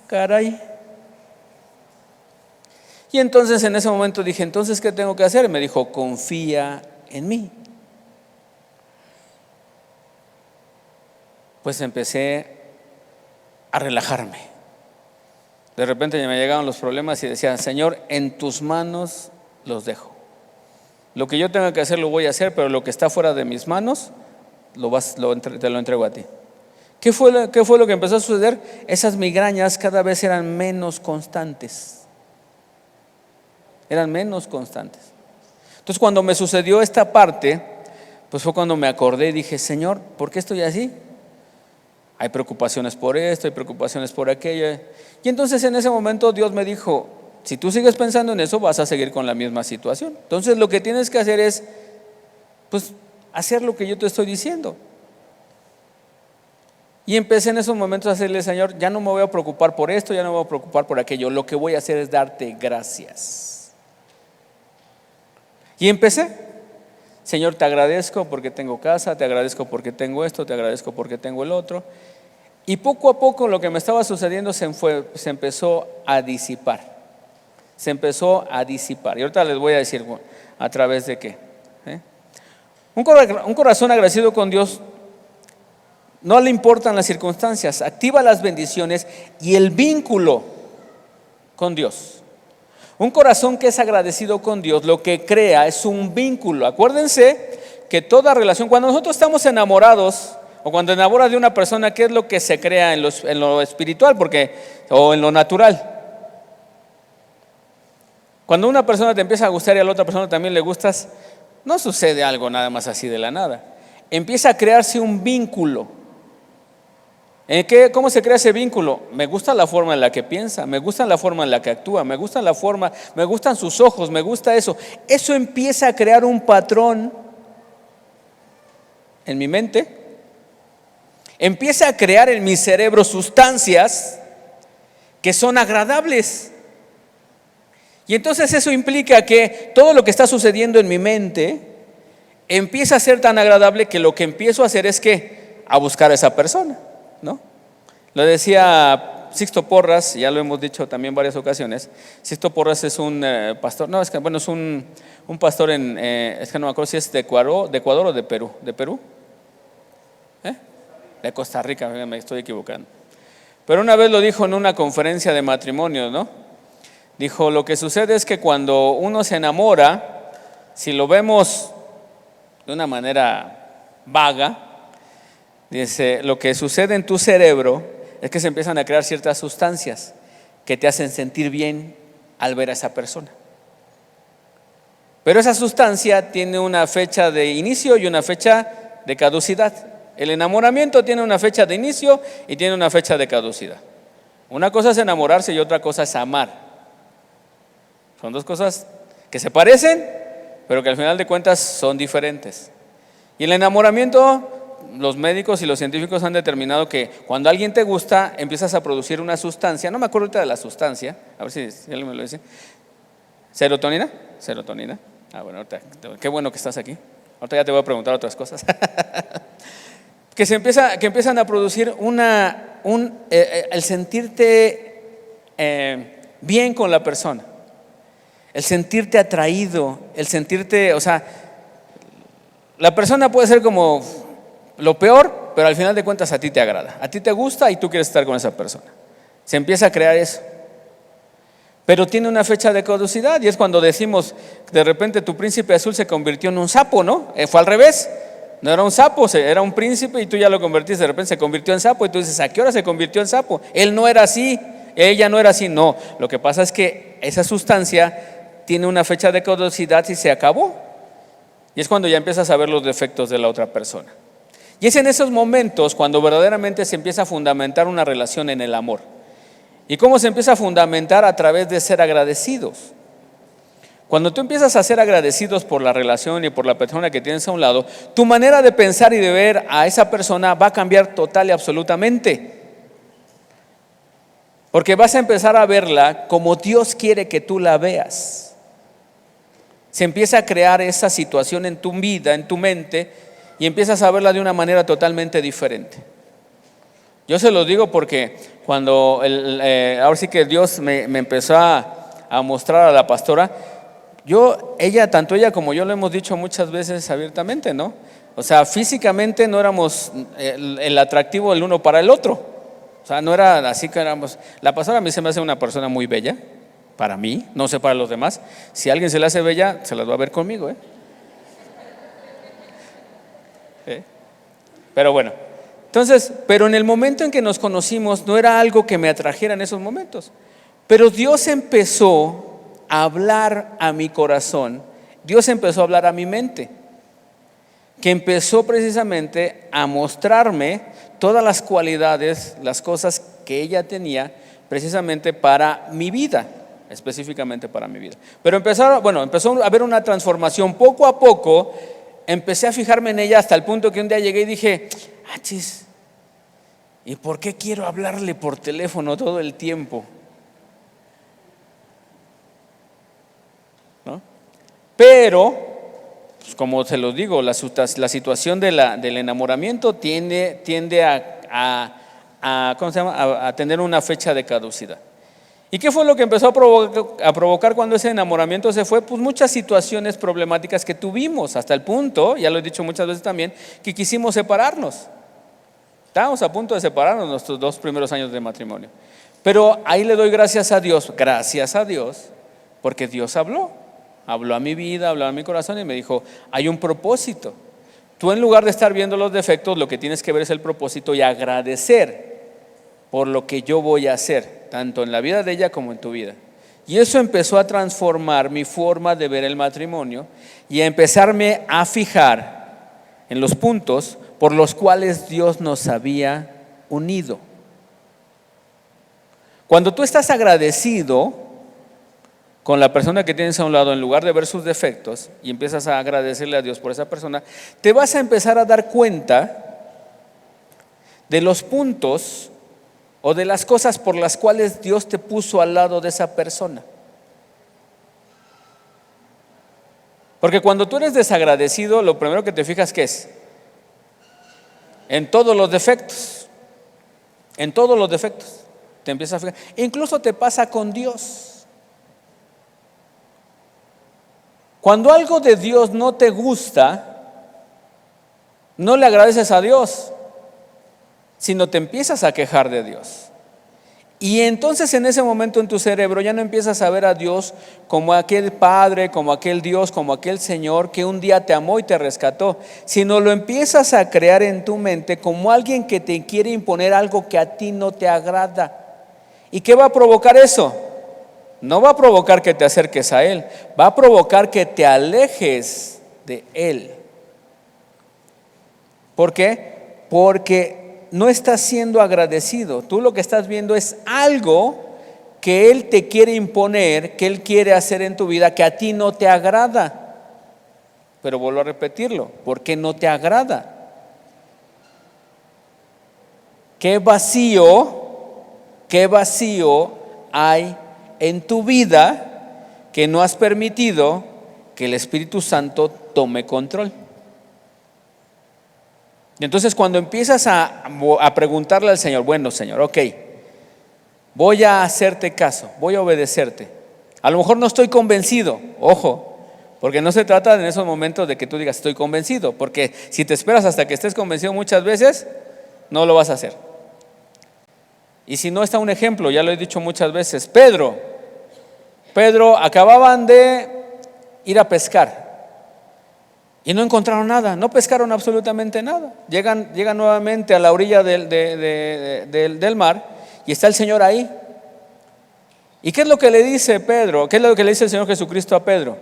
Caray. Y entonces en ese momento dije, entonces ¿qué tengo que hacer? Me dijo, confía en mí. Pues empecé a relajarme. De repente me llegaban los problemas y decía, Señor, en tus manos los dejo. Lo que yo tenga que hacer lo voy a hacer, pero lo que está fuera de mis manos te lo entrego a ti. ¿Qué fue lo que empezó a suceder? Esas migrañas cada vez eran menos constantes. Entonces cuando me sucedió esta parte, pues fue cuando me acordé y dije, Señor, ¿por qué estoy así? Hay preocupaciones por esto, hay preocupaciones por aquello. Y entonces en ese momento Dios me dijo, si tú sigues pensando en eso, vas a seguir con la misma situación. Entonces lo que tienes que hacer es, pues, hacer lo que yo te estoy diciendo. Y empecé en esos momentos a decirle: Señor, ya no me voy a preocupar por esto, ya no me voy a preocupar por aquello, lo que voy a hacer es darte gracias. Y empecé: Señor, te agradezco porque tengo casa, te agradezco porque tengo esto, te agradezco porque tengo el otro. Y poco a poco lo que me estaba sucediendo se empezó a disipar. Se empezó a disipar. Y ahorita les voy a decir a través de qué. Un corazón agradecido con Dios no le importan las circunstancias, activa las bendiciones y el vínculo con Dios. Un corazón que es agradecido con Dios lo que crea es un vínculo. Acuérdense que toda relación, cuando nosotros estamos enamorados o cuando enamoras de una persona, ¿qué es lo que se crea en lo espiritual o en lo natural? Cuando una persona te empieza a gustar y a la otra persona también le gustas, no sucede algo nada más así de la nada. Empieza a crearse un vínculo. ¿Cómo se crea ese vínculo? Me gusta la forma en la que piensa, me gusta la forma en la que actúa, me gustan sus ojos, me gusta eso. Eso empieza a crear un patrón en mi mente, empieza a crear en mi cerebro sustancias que son agradables. Y entonces eso implica que todo lo que está sucediendo en mi mente empieza a ser tan agradable que lo que empiezo a hacer es a buscar a esa persona, ¿no? Lo decía Sixto Porras, ya lo hemos dicho también en varias ocasiones. Sixto Porras es un pastor, es un pastor es que no me acuerdo si es de Ecuador o de Perú. ¿De Perú? De Costa Rica, me estoy equivocando. Pero una vez lo dijo en una conferencia de matrimonios, ¿no? Dijo: lo que sucede es que cuando uno se enamora, si lo vemos de una manera vaga, dice, lo que sucede en tu cerebro es que se empiezan a crear ciertas sustancias que te hacen sentir bien al ver a esa persona. Pero esa sustancia tiene una fecha de inicio y una fecha de caducidad. El enamoramiento tiene una fecha de inicio y tiene una fecha de caducidad. Una cosa es enamorarse y otra cosa es amar. Son dos cosas que se parecen, pero que al final de cuentas son diferentes. Y el enamoramiento, los médicos y los científicos han determinado que cuando alguien te gusta, empiezas a producir una sustancia, no me acuerdo ahorita de la sustancia, a ver si alguien me lo dice. ¿Serotonina? Serotonina. Bueno, ahorita, qué bueno que estás aquí. Ahorita ya te voy a preguntar otras cosas. que empiezan a producir el sentirte bien con la persona, el sentirte atraído, el sentirte, la persona puede ser como lo peor, pero al final de cuentas a ti te agrada, a ti te gusta y tú quieres estar con esa persona. Se empieza a crear eso. Pero tiene una fecha de caducidad y es cuando decimos, de repente tu príncipe azul se convirtió en un sapo, ¿no? Fue al revés, no era un sapo, era un príncipe y tú ya lo convertiste, de repente se convirtió en sapo y tú dices, ¿a qué hora se convirtió en sapo? Él no era así, ella no era así. No, lo que pasa es que esa sustancia tiene una fecha de caducidad y se acabó. Y es cuando ya empiezas a ver los defectos de la otra persona. Y es en esos momentos cuando verdaderamente se empieza a fundamentar una relación en el amor. ¿Y cómo se empieza a fundamentar? A través de ser agradecidos. Cuando tú empiezas a ser agradecidos por la relación y por la persona que tienes a un lado, tu manera de pensar y de ver a esa persona va a cambiar total y absolutamente. Porque vas a empezar a verla como Dios quiere que tú la veas. Se empieza a crear esa situación en tu vida, en tu mente, y empiezas a verla de una manera totalmente diferente. Yo se lo digo porque cuando ahora sí que Dios me empezó a mostrar a la pastora, tanto ella como yo lo hemos dicho muchas veces abiertamente, ¿no? Físicamente no éramos el atractivo el uno para el otro. No era así que éramos. La pastora a mí se me hace una persona muy bella, para mí, no sé para los demás. Si a alguien se le hace bella, se las va a ver conmigo, Pero bueno. Entonces, pero en el momento en que nos conocimos no era algo que me atrajera en esos momentos. Pero Dios empezó a hablar a mi corazón, Dios empezó a hablar a mi mente, que empezó precisamente a mostrarme todas las cualidades, las cosas que ella tenía precisamente para mi vida, específicamente para mi vida. Pero empezó a haber una transformación poco a poco. Empecé a fijarme en ella hasta el punto que un día llegué y dije, ¿Y por qué quiero hablarle por teléfono todo el tiempo? ¿No? Pero, pues como se los digo, la situación del enamoramiento tiende ¿cómo se llama? A tener una fecha de caducidad. ¿Y qué fue lo que empezó a provocar cuando ese enamoramiento se fue? Pues muchas situaciones problemáticas que tuvimos, hasta el punto, ya lo he dicho muchas veces también, que quisimos separarnos. Estábamos a punto de separarnos nuestros 2 primeros años de matrimonio. Pero ahí le doy gracias a Dios, porque Dios habló a mi vida, habló a mi corazón y me dijo, hay un propósito. Tú, en lugar de estar viendo los defectos, lo que tienes que ver es el propósito y agradecer por lo que yo voy a hacer, tanto en la vida de ella como en tu vida. Y eso empezó a transformar mi forma de ver el matrimonio y a empezarme a fijar en los puntos por los cuales Dios nos había unido. Cuando tú estás agradecido con la persona que tienes a un lado, en lugar de ver sus defectos y empiezas a agradecerle a Dios por esa persona, te vas a empezar a dar cuenta de los puntos o de las cosas por las cuales Dios te puso al lado de esa persona. Porque cuando tú eres desagradecido, lo primero que te fijas, ¿qué es? En todos los defectos. En todos los defectos te empiezas a fijar. Incluso te pasa con Dios. Cuando algo de Dios no te gusta, no le agradeces a Dios, sino te empiezas a quejar de Dios. Y entonces en ese momento en tu cerebro ya no empiezas a ver a Dios como aquel Padre, como aquel Dios, como aquel Señor que un día te amó y te rescató, sino lo empiezas a crear en tu mente como alguien que te quiere imponer algo que a ti no te agrada. ¿Y qué va a provocar eso? No va a provocar que te acerques a Él, va a provocar que te alejes de Él. ¿Por qué? Porque no estás siendo agradecido. Tú lo que estás viendo es algo que Él te quiere imponer, que Él quiere hacer en tu vida, que a ti no te agrada. Pero vuelvo a repetirlo, ¿por qué no te agrada? ¿Qué vacío hay en tu vida que no has permitido que el Espíritu Santo tome control? Y entonces cuando empiezas a preguntarle al Señor, bueno, Señor, ok, voy a hacerte caso, voy a obedecerte. A lo mejor no estoy convencido, ojo, porque no se trata en esos momentos de que tú digas estoy convencido, porque si te esperas hasta que estés convencido muchas veces, no lo vas a hacer. Y si no, está un ejemplo, ya lo he dicho muchas veces. Pedro, acababan de ir a pescar y no encontraron nada, no pescaron absolutamente nada. Llegan nuevamente a la orilla del mar y está el Señor ahí. ¿Y qué es lo que le dice Pedro? ¿Qué es lo que le dice el Señor Jesucristo a Pedro?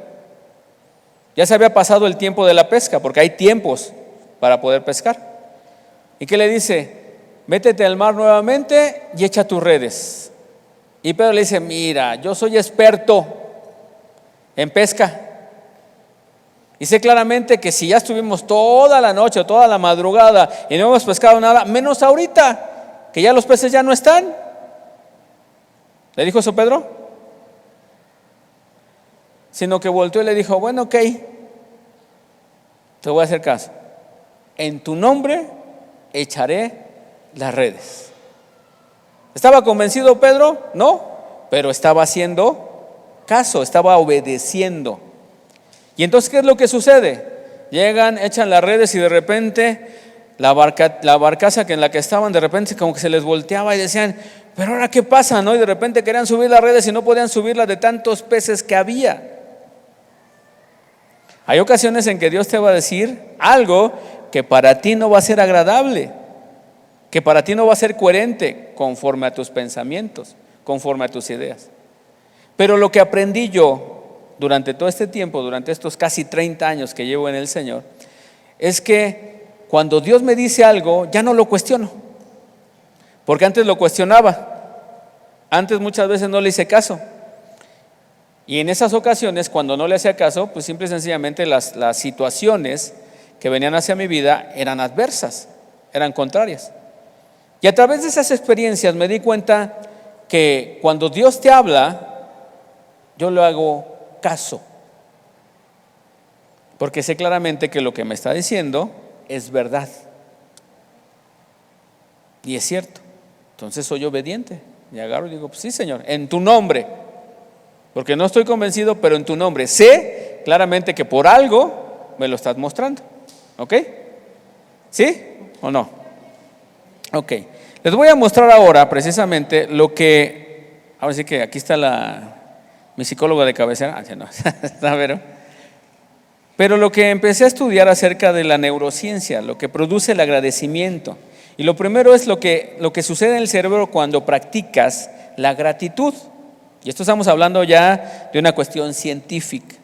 Ya se había pasado el tiempo de la pesca, porque hay tiempos para poder pescar. ¿Y qué le dice? Métete al mar nuevamente y echa tus redes. Y Pedro le dice, mira, yo soy experto en pesca. Y sé claramente que si ya estuvimos toda la noche o toda la madrugada y no hemos pescado nada, menos ahorita, que ya los peces ya no están. ¿Le dijo eso Pedro? Sino que volteó y le dijo, bueno, ok, te voy a hacer caso. En tu nombre echaré las redes. ¿Estaba convencido Pedro? No, pero estaba haciendo caso, estaba obedeciendo. Y entonces, ¿qué es lo que sucede? Llegan, echan las redes y de repente la barcaza en la que estaban, de repente como que se les volteaba y decían, pero ahora ¿qué pasa? ¿No? Y de repente querían subir las redes y no podían subirlas de tantos peces que había. Hay ocasiones en que Dios te va a decir algo que para ti no va a ser agradable, que para ti no va a ser coherente conforme a tus pensamientos, conforme a tus ideas. Pero lo que aprendí yo durante todo este tiempo, durante estos casi 30 años que llevo en el Señor, es que cuando Dios me dice algo, ya no lo cuestiono, porque antes lo cuestionaba, antes muchas veces no le hice caso, y en esas ocasiones cuando no le hacía caso, pues simple y sencillamente las situaciones que venían hacia mi vida eran adversas, eran contrarias. Y a través de esas experiencias me di cuenta que cuando Dios te habla, yo le hago caso. Porque sé claramente que lo que me está diciendo es verdad. Y es cierto. Entonces soy obediente. Y agarro y digo, pues sí, Señor, en tu nombre. Porque no estoy convencido, pero en tu nombre. Sé claramente que por algo me lo estás mostrando. ¿Ok? ¿Sí o no? Ok. Les voy a mostrar ahora precisamente lo que, ahora sí que aquí está mi psicólogo de cabecera. No, pero lo que empecé a estudiar acerca de la neurociencia, lo que produce el agradecimiento. Y lo primero es lo que sucede en el cerebro cuando practicas la gratitud. Y esto estamos hablando ya de una cuestión científica,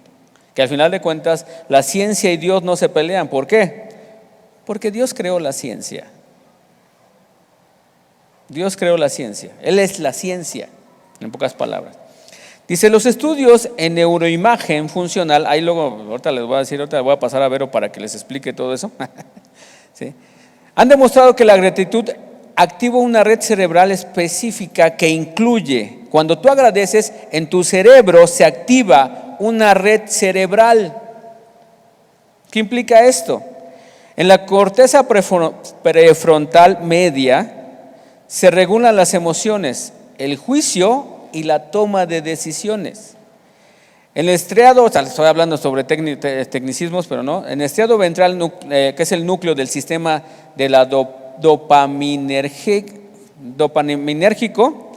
que al final de cuentas la ciencia y Dios no se pelean. ¿Por qué? Porque Dios creó la ciencia. Dios creó la ciencia. Él es la ciencia, en pocas palabras. Dice, los estudios en neuroimagen funcional, ahí luego, ahorita les voy a decir, ahorita voy a pasar a Vero para que les explique todo eso. ¿Sí? Han demostrado que la gratitud activa una red cerebral específica que incluye, cuando tú agradeces, en tu cerebro se activa una red cerebral. ¿Qué implica esto? En la corteza prefrontal media se regulan las emociones, el juicio y la toma de decisiones. En el estriado, estoy hablando sobre tecnicismos, pero no, en el estriado ventral, que es el núcleo del sistema de la dopaminérgico,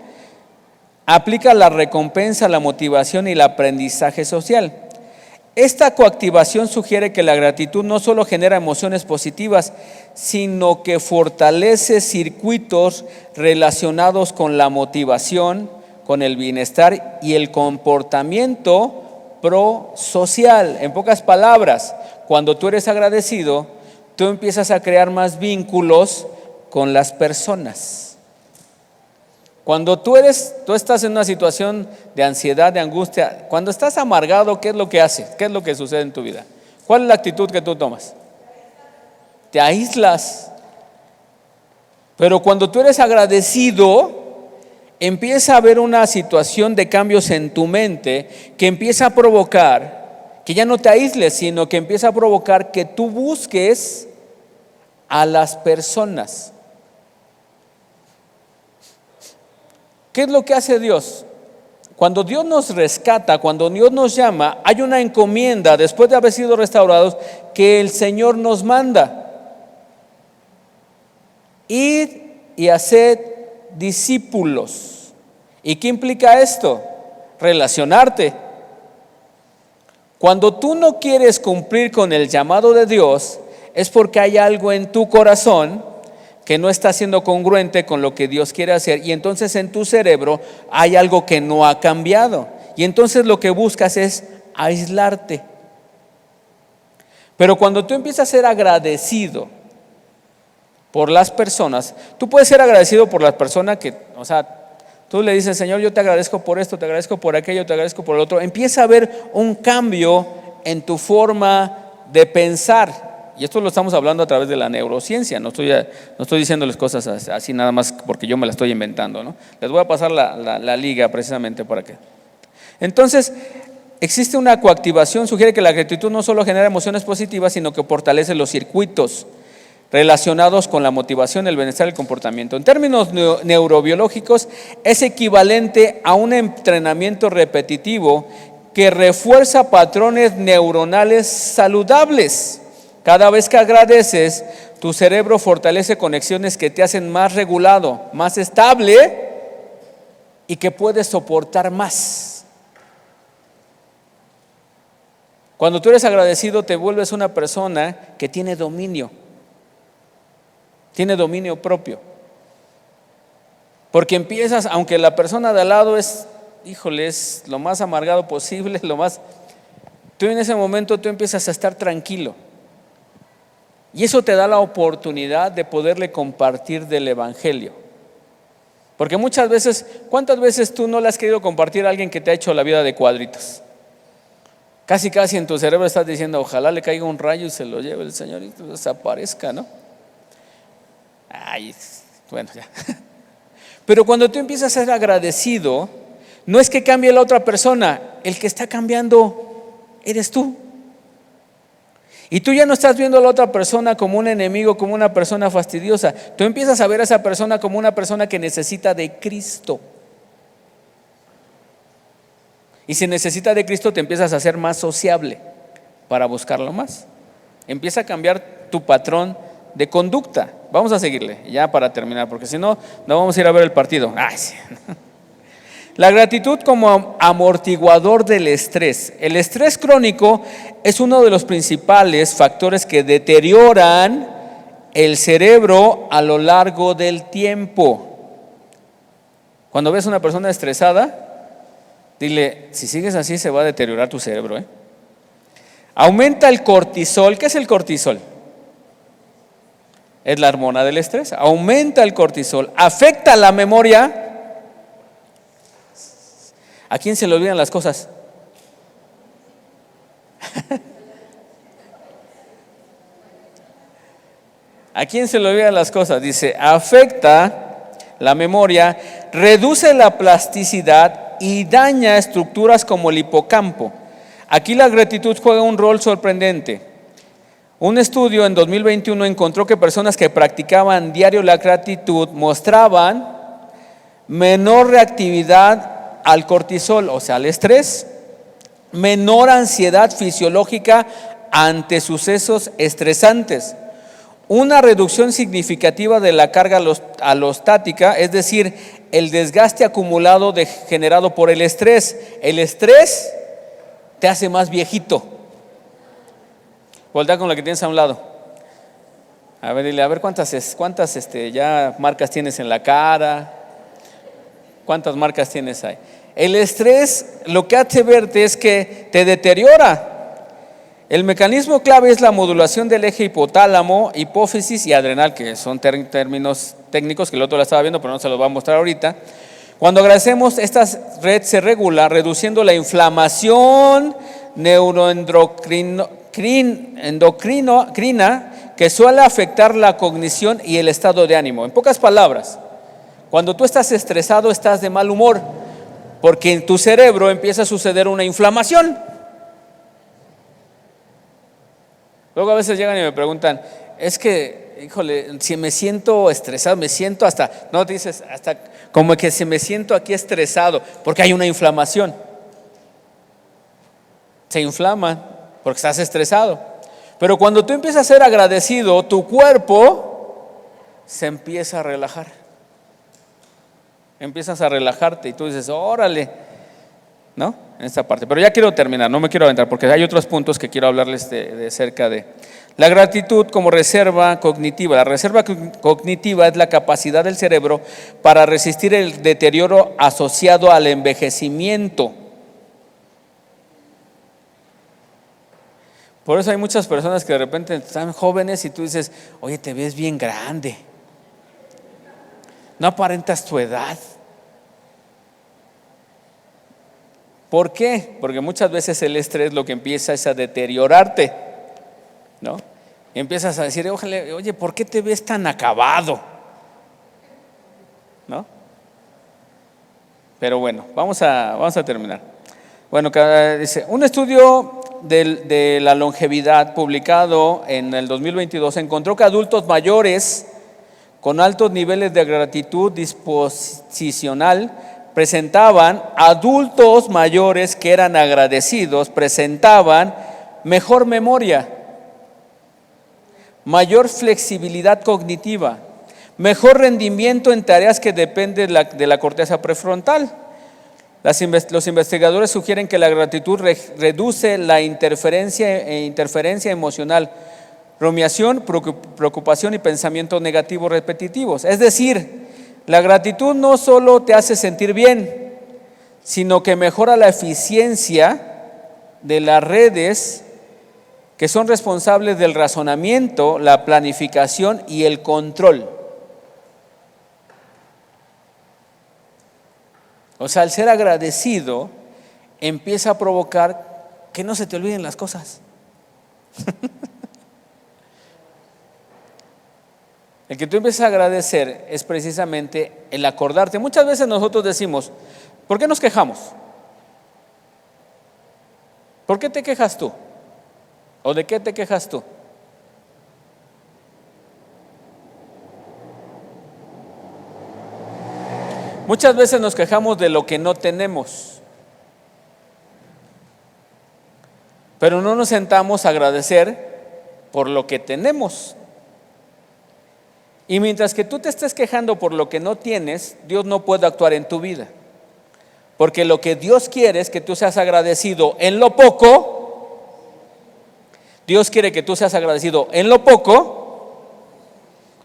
aplica la recompensa, la motivación y el aprendizaje social. Esta coactivación sugiere que la gratitud no solo genera emociones positivas, sino que fortalece circuitos relacionados con la motivación, con el bienestar y el comportamiento prosocial. En pocas palabras, cuando tú eres agradecido, tú empiezas a crear más vínculos con las personas. Cuando tú estás en una situación de ansiedad, de angustia, cuando estás amargado, ¿qué es lo que hace? ¿Qué es lo que sucede en tu vida? ¿Cuál es la actitud que tú tomas? Te aíslas. Pero cuando tú eres agradecido, empieza a haber una situación de cambios en tu mente que empieza a provocar que ya no te aísles, sino que empieza a provocar que tú busques a las personas. ¿Qué es lo que hace Dios? Cuando Dios nos rescata, cuando Dios nos llama, hay una encomienda después de haber sido restaurados que el Señor nos manda. Id y haced discípulos. ¿Y qué implica esto? Relacionarte. Cuando tú no quieres cumplir con el llamado de Dios, es porque hay algo en tu corazón que no está siendo congruente con lo que Dios quiere hacer, y entonces en tu cerebro hay algo que no ha cambiado, y entonces lo que buscas es aislarte. Pero cuando tú empiezas a ser agradecido por las personas, tú puedes ser agradecido por las personas que, tú le dices, Señor, yo te agradezco por esto, te agradezco por aquello, te agradezco por el otro. Empieza a haber un cambio en tu forma de pensar. Y esto lo estamos hablando a través de la neurociencia, no estoy diciéndoles cosas así nada más porque yo me la estoy inventando, ¿no? Les voy a pasar la liga precisamente para que. Entonces, existe una coactivación, sugiere que la gratitud no solo genera emociones positivas, sino que fortalece los circuitos relacionados con la motivación, el bienestar y el comportamiento. En términos neurobiológicos, es equivalente a un entrenamiento repetitivo que refuerza patrones neuronales saludables. Cada vez que agradeces, tu cerebro fortalece conexiones que te hacen más regulado, más estable y que puedes soportar más. Cuando tú eres agradecido, te vuelves una persona que tiene dominio propio. Porque empiezas, aunque la persona de al lado es lo más amargado posible, tú en ese momento tú empiezas a estar tranquilo. Y eso te da la oportunidad de poderle compartir del evangelio. Porque muchas veces, ¿cuántas veces tú no le has querido compartir a alguien que te ha hecho la vida de cuadritos? Casi en tu cerebro estás diciendo, ojalá le caiga un rayo y se lo lleve el Señor y desaparezca, ¿no? Ay, Bueno, ya. Pero cuando tú empiezas a ser agradecido, no es que cambie la otra persona, el que está cambiando eres tú. Y tú ya no estás viendo a la otra persona como un enemigo, como una persona fastidiosa. Tú empiezas a ver a esa persona como una persona que necesita de Cristo. Y si necesita de Cristo, te empiezas a hacer más sociable para buscarlo más. Empieza a cambiar tu patrón de conducta. Vamos a seguirle, ya para terminar, porque si no, no vamos a ir a ver el partido. Ay, sí. La gratitud como amortiguador del estrés. El estrés crónico es uno de los principales factores que deterioran el cerebro a lo largo del tiempo. Cuando ves a una persona estresada, dile, si sigues así se va a deteriorar tu cerebro. Aumenta el cortisol. ¿Qué es el cortisol? Es la hormona del estrés. Aumenta el cortisol, afecta la memoria. ¿A quién se le olvidan las cosas? ¿A quién se le olvidan las cosas? Dice, afecta la memoria, reduce la plasticidad y daña estructuras como el hipocampo. Aquí la gratitud juega un rol sorprendente. Un estudio en 2021 encontró que personas que practicaban diario la gratitud mostraban menor reactividad al cortisol, o sea, al estrés, menor ansiedad fisiológica ante sucesos estresantes, una reducción significativa de la carga alostática, es decir, el desgaste acumulado generado por el estrés. El estrés te hace más viejito. Voltea con la que tienes a un lado. A ver, dile, a ver cuántas ya marcas tienes en la cara. ¿Cuántas marcas tienes ahí? El estrés lo que hace verte es que te deteriora. El mecanismo clave es la modulación del eje hipotálamo, hipófisis y adrenal, que son términos técnicos que el otro la estaba viendo, pero no se los va a mostrar ahorita. Cuando agradecemos, esta red se regula reduciendo la inflamación neuroendocrina que suele afectar la cognición y el estado de ánimo. En pocas palabras, cuando tú estás estresado, estás de mal humor, porque en tu cerebro empieza a suceder una inflamación. Luego a veces llegan y me preguntan, es que, híjole, si me siento estresado, me siento hasta como que si me siento aquí estresado, porque hay una inflamación. Se inflama porque estás estresado. Pero cuando tú empiezas a ser agradecido, tu cuerpo se empieza a relajar. Empiezas a relajarte y tú dices, órale, ¿no? En esta parte. Pero ya quiero terminar, no me quiero aventar porque hay otros puntos que quiero hablarles de cerca de. La gratitud como reserva cognitiva. La reserva cognitiva es la capacidad del cerebro para resistir el deterioro asociado al envejecimiento. Por eso hay muchas personas que de repente están jóvenes y tú dices, oye, te ves bien grande. No aparentas tu edad. ¿Por qué? Porque muchas veces el estrés lo que empieza es a deteriorarte, ¿no? Y empiezas a decir, oye, ¿por qué te ves tan acabado? ¿No? Pero bueno, vamos a terminar. Bueno, dice, un estudio de la longevidad publicado en el 2022 encontró que adultos mayores con altos niveles de gratitud disposicional adultos mayores que eran agradecidos presentaban mejor memoria, mayor flexibilidad cognitiva, mejor rendimiento en tareas que dependen de la corteza prefrontal. Los investigadores sugieren que la gratitud reduce la interferencia emocional, rumiación, preocupación y pensamientos negativos repetitivos. Es decir, la gratitud no solo te hace sentir bien, sino que mejora la eficiencia de las redes que son responsables del razonamiento, la planificación y el control. O sea, al ser agradecido, empieza a provocar que no se te olviden las cosas. El que tú empieces a agradecer es precisamente el acordarte. Muchas veces nosotros decimos, ¿por qué nos quejamos? ¿Por qué te quejas tú? ¿O de qué te quejas tú? Muchas veces nos quejamos de lo que no tenemos, pero no nos sentamos a agradecer por lo que tenemos. Y mientras que tú te estés quejando por lo que no tienes, Dios no puede actuar en tu vida. Porque lo que Dios quiere es que tú seas agradecido en lo poco. Dios quiere que tú seas agradecido en lo poco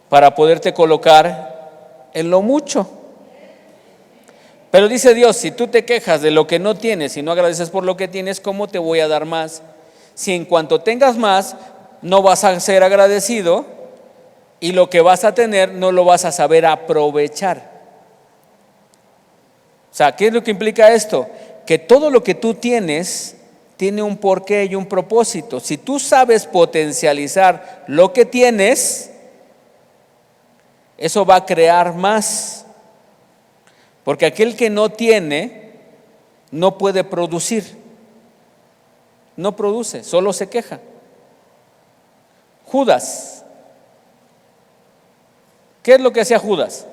para poderte colocar en lo mucho. Pero dice Dios, si tú te quejas de lo que no tienes y no agradeces por lo que tienes, ¿cómo te voy a dar más? Si en cuanto tengas más, no vas a ser agradecido y lo que vas a tener no lo vas a saber aprovechar. O sea, ¿qué es lo que implica esto? Que todo lo que tú tienes tiene un porqué y un propósito. Si tú sabes potencializar lo que tienes, eso va a crear más. Porque aquel que no tiene, no puede producir. No produce, solo se queja. Judas. ¿Qué es lo que hacía Judas?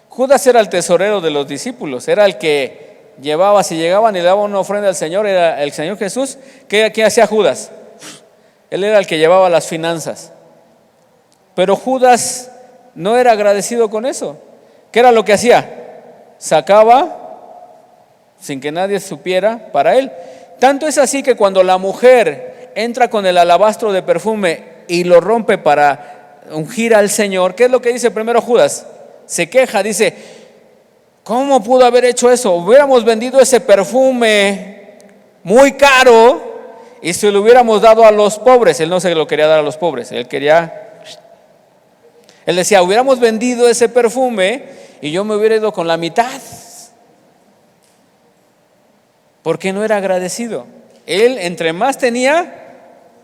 Judas era el tesorero de los discípulos, era el que llevaba, si llegaban y le daban una ofrenda al Señor, era el Señor Jesús. ¿Qué hacía Judas? Él era el que llevaba las finanzas. Pero Judas no era agradecido con eso. ¿Qué era lo que hacía? Sacaba sin que nadie supiera para él. Tanto es así que cuando la mujer entra con el alabastro de perfume y lo rompe para ungir al Señor, ¿qué es lo que dice primero Judas? Se queja, dice, ¿cómo pudo haber hecho eso? Hubiéramos vendido ese perfume muy caro y se lo hubiéramos dado a los pobres. Él no se lo quería dar a los pobres, él decía, hubiéramos vendido ese perfume y yo me hubiera ido con la mitad. Porque no era agradecido. Él entre más tenía,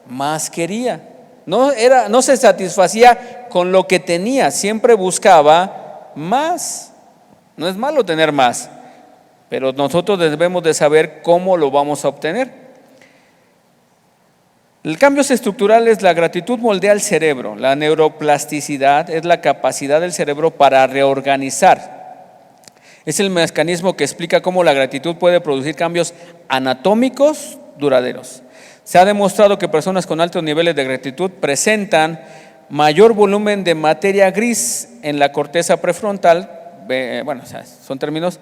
más quería. No se satisfacía con lo que tenía, siempre buscaba más. No es malo tener más, pero nosotros debemos de saber cómo lo vamos a obtener. El cambio estructural es la gratitud moldea el cerebro. La neuroplasticidad es la capacidad del cerebro para reorganizar. Es el mecanismo que explica cómo la gratitud puede producir cambios anatómicos duraderos. Se ha demostrado que personas con altos niveles de gratitud presentan mayor volumen de materia gris en la corteza prefrontal, son términos,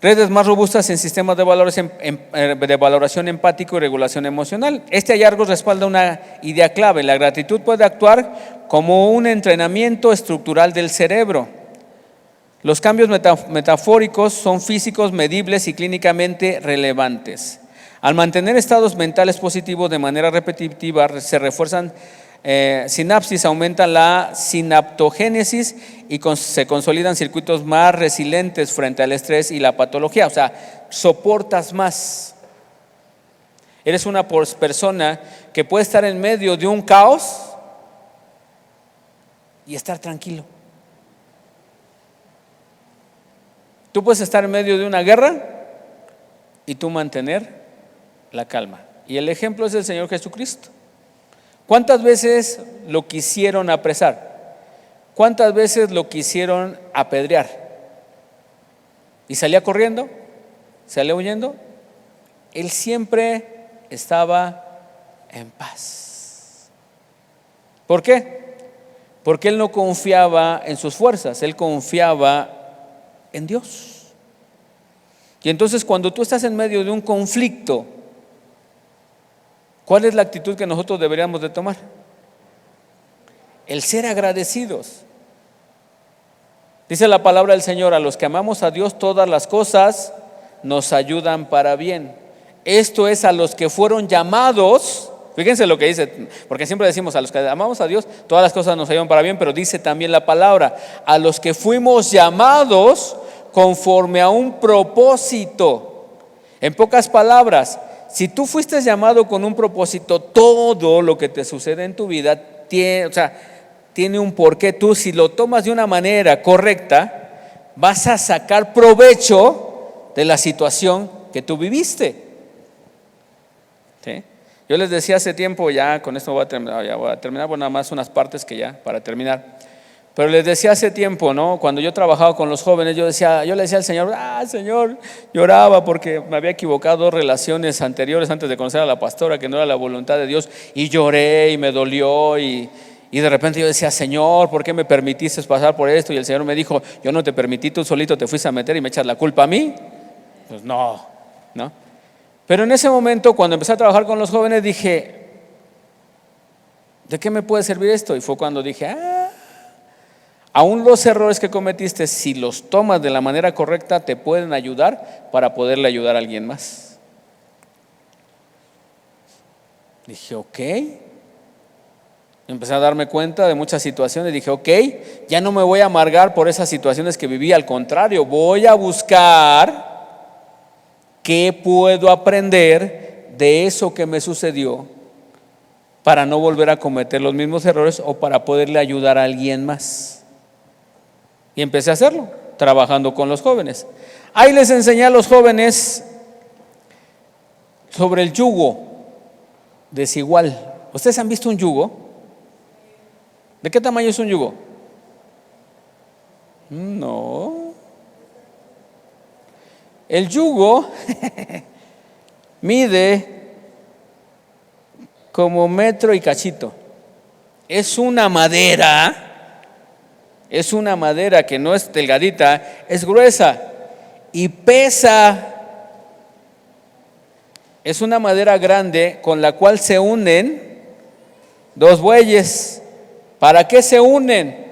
redes más robustas en sistemas de valoración empático y regulación emocional. Este hallazgo respalda una idea clave: la gratitud puede actuar como un entrenamiento estructural del cerebro. Los cambios metafóricos son físicos, medibles y clínicamente relevantes. Al mantener estados mentales positivos de manera repetitiva, se refuerzan sinapsis, aumenta la sinaptogénesis y se consolidan circuitos más resilientes frente al estrés y la patología. O sea, soportas más. Eres una persona que puede estar en medio de un caos y estar tranquilo. Tú puedes estar en medio de una guerra y tú mantener la calma. Y el ejemplo es el Señor Jesucristo. ¿Cuántas veces lo quisieron apresar? ¿Cuántas veces lo quisieron apedrear? ¿Y salía corriendo? ¿Salía huyendo? Él siempre estaba en paz. ¿Por qué? Porque él no confiaba en sus fuerzas, él confiaba en Dios. Y entonces cuando tú estás en medio de un conflicto, ¿cuál es la actitud que nosotros deberíamos de tomar? El ser agradecidos. Dice la palabra del Señor: a los que amamos a Dios, todas las cosas nos ayudan para bien. Esto es a los que fueron llamados. Fíjense lo que dice, porque siempre decimos a los que amamos a Dios, todas las cosas nos ayudan para bien, pero dice también la palabra: a los que fuimos llamados conforme a un propósito. En pocas palabras, si tú fuiste te llamado con un propósito, todo lo que te sucede en tu vida tiene un porqué. Tú, si lo tomas de una manera correcta, vas a sacar provecho de la situación que tú viviste. ¿Sí? Yo les decía hace tiempo, ya con esto voy a terminar, bueno, nada más unas partes que ya, para terminar. Pero les decía hace tiempo, ¿no? Cuando yo trabajaba con los jóvenes, yo le decía al Señor, Señor, lloraba porque me había equivocado 2 relaciones anteriores antes de conocer a la pastora, que no era la voluntad de Dios, y lloré y me dolió y de repente yo decía, Señor, ¿por qué me permitiste pasar por esto? Y el Señor me dijo, yo no te permití, tú solito te fuiste a meter y me echas la culpa a mí. Pues no. Pero en ese momento, cuando empecé a trabajar con los jóvenes, dije, ¿de qué me puede servir esto? Y fue cuando dije, aún los errores que cometiste, si los tomas de la manera correcta, te pueden ayudar para poderle ayudar a alguien más. Dije, ok. Empecé a darme cuenta de muchas situaciones. Dije, ok, ya no me voy a amargar por esas situaciones que viví. Al contrario, voy a buscar qué puedo aprender de eso que me sucedió para no volver a cometer los mismos errores o para poderle ayudar a alguien más. Y empecé a hacerlo, trabajando con los jóvenes. Ahí les enseñé a los jóvenes sobre el yugo desigual. ¿Ustedes han visto un yugo? ¿De qué tamaño es un yugo? No. El yugo mide como 1 metro y cachito. Es una madera que no es delgadita, es gruesa y pesa. Es una madera grande con la cual se unen 2 bueyes. ¿Para qué se unen?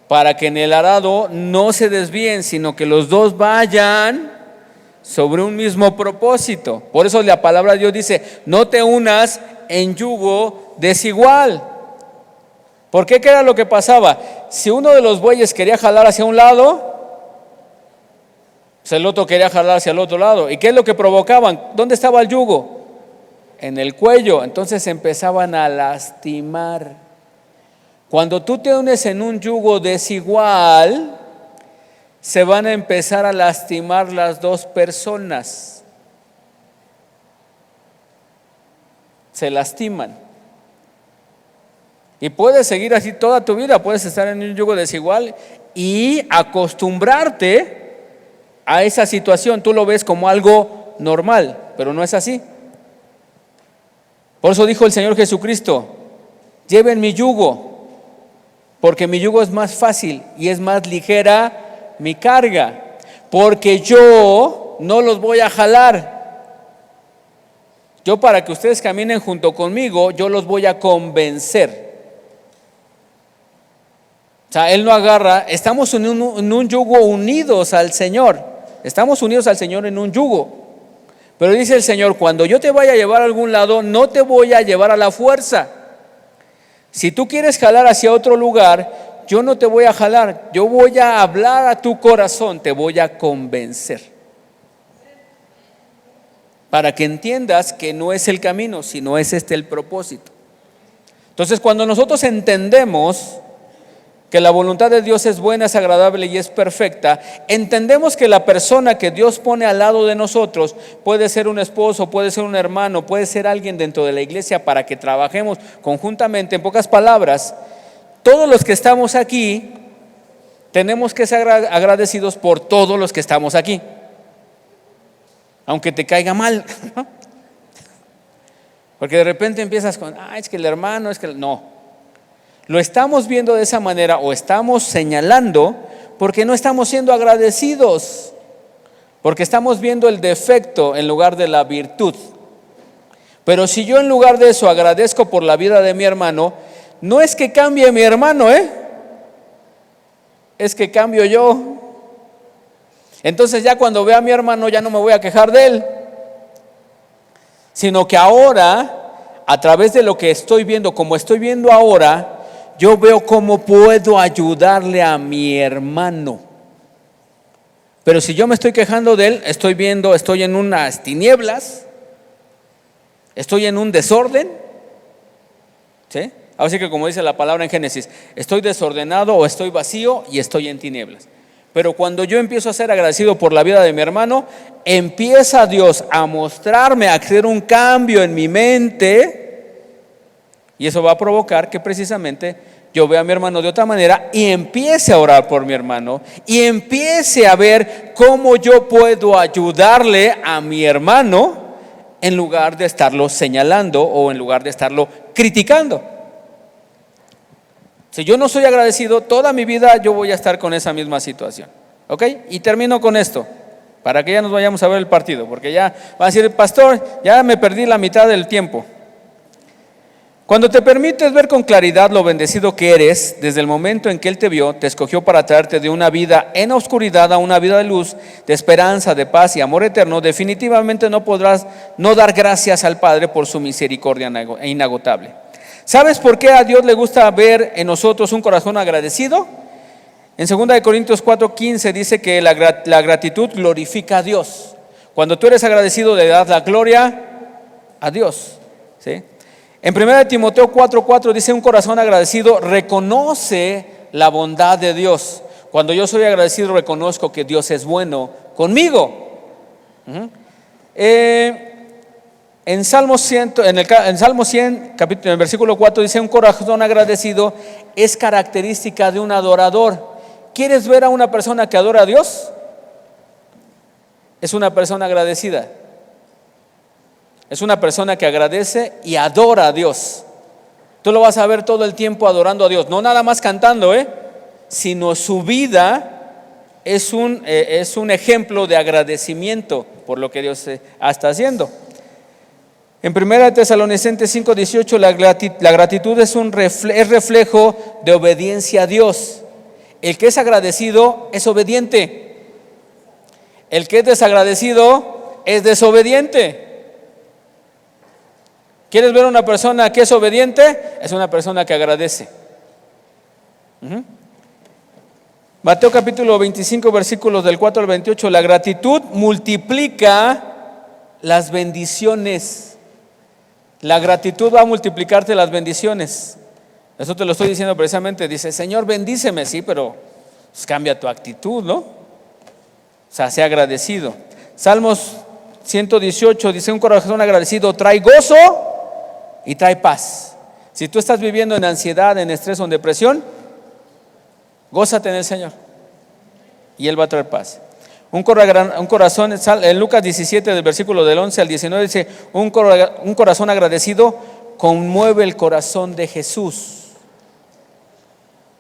Para que en el arado no se desvíen, sino que los 2 vayan sobre un mismo propósito. Por eso la palabra de Dios dice, no te unas en yugo desigual. ¿Por qué? ¿Qué era lo que pasaba? Si uno de los bueyes quería jalar hacia un lado, pues el otro quería jalar hacia el otro lado. ¿Y qué es lo que provocaban? ¿Dónde estaba el yugo? En el cuello. Entonces se empezaban a lastimar. Cuando tú te unes en un yugo desigual, se van a empezar a lastimar las 2 personas. Se lastiman. Y puedes seguir así toda tu vida, puedes estar en un yugo desigual y acostumbrarte a esa situación. Tú lo ves como algo normal, pero no es así. Por eso dijo el Señor Jesucristo, lleven mi yugo, porque mi yugo es más fácil y es más ligera mi carga, porque yo no los voy a jalar. Yo, para que ustedes caminen junto conmigo, yo los voy a convencer. O sea, Él no agarra, estamos en un yugo unidos al Señor. Estamos unidos al Señor en un yugo. Pero dice el Señor, cuando yo te vaya a llevar a algún lado, no te voy a llevar a la fuerza. Si tú quieres jalar hacia otro lugar, yo no te voy a jalar. Yo voy a hablar a tu corazón, te voy a convencer. Para que entiendas que no es el camino, sino es el propósito. Entonces, cuando nosotros entendemos que la voluntad de Dios es buena, es agradable y es perfecta, entendemos que la persona que Dios pone al lado de nosotros puede ser un esposo, puede ser un hermano, puede ser alguien dentro de la iglesia para que trabajemos conjuntamente. En pocas palabras, todos los que estamos aquí tenemos que ser agradecidos por todos los que estamos aquí, aunque te caiga mal, ¿no? Porque de repente empiezas con, es que el hermano, no. Lo estamos viendo de esa manera o estamos señalando porque no estamos siendo agradecidos, porque estamos viendo el defecto en lugar de la virtud. Pero si yo en lugar de eso agradezco por la vida de mi hermano, no es que cambie mi hermano, es que cambio yo. Entonces ya cuando vea a mi hermano ya no me voy a quejar de él, sino que ahora, a través de lo que estoy viendo, como estoy viendo ahora, yo veo cómo puedo ayudarle a mi hermano. Pero si yo me estoy quejando de él, estoy en unas tinieblas, estoy en un desorden, ¿sí? Así que como dice la palabra en Génesis, estoy desordenado o estoy vacío y estoy en tinieblas. Pero cuando yo empiezo a ser agradecido por la vida de mi hermano, empieza Dios a mostrarme, a hacer un cambio en mi mente, y eso va a provocar que precisamente yo vea a mi hermano de otra manera y empiece a orar por mi hermano y empiece a ver cómo yo puedo ayudarle a mi hermano en lugar de estarlo señalando o en lugar de estarlo criticando. Si yo no soy agradecido, toda mi vida yo voy a estar con esa misma situación. ¿Ok? Y termino con esto, para que ya nos vayamos a ver el partido, porque ya va a decir, pastor, ya me perdí la mitad del tiempo. Cuando te permites ver con claridad lo bendecido que eres, desde el momento en que Él te vio, te escogió para traerte de una vida en oscuridad a una vida de luz, de esperanza, de paz y amor eterno, definitivamente no podrás no dar gracias al Padre por su misericordia inagotable. ¿Sabes por qué a Dios le gusta ver en nosotros un corazón agradecido? En 2 Corintios 4:15 dice que la gratitud glorifica a Dios. Cuando tú eres agradecido le das la gloria a Dios, ¿sí? En 1 Timoteo 4:4 dice, un corazón agradecido reconoce la bondad de Dios. Cuando yo soy agradecido reconozco que Dios es bueno conmigo. En Salmo 100, en el versículo 4 dice, un corazón agradecido es característica de un adorador. ¿Quieres ver a una persona que adora a Dios? Es una persona agradecida. Es una persona que agradece y adora a Dios. Tú lo vas a ver todo el tiempo adorando a Dios, no nada más cantando, sino su vida es un ejemplo de agradecimiento por lo que Dios está haciendo. En 1 Tesalonicenses 5:18 la gratitud es reflejo de obediencia a Dios. El que es agradecido es obediente. El que es desagradecido es desobediente. ¿Quieres ver a una persona que es obediente? Es una persona que agradece. Mateo capítulo 25 versículos del 4 al 28. La gratitud multiplica las bendiciones. La gratitud va a multiplicarte las bendiciones. Eso te lo estoy diciendo precisamente. Dice, Señor, bendíceme, sí, pero pues cambia tu actitud, ¿no? O sea, sea agradecido. Salmos 118 dice, un corazón agradecido trae gozo y trae paz. Si tú estás viviendo en ansiedad, en estrés o en depresión, gózate en el Señor y Él va a traer paz. Un corazón, en Lucas 17 del versículo del 11 al 19 dice, un corazón agradecido conmueve el corazón de Jesús.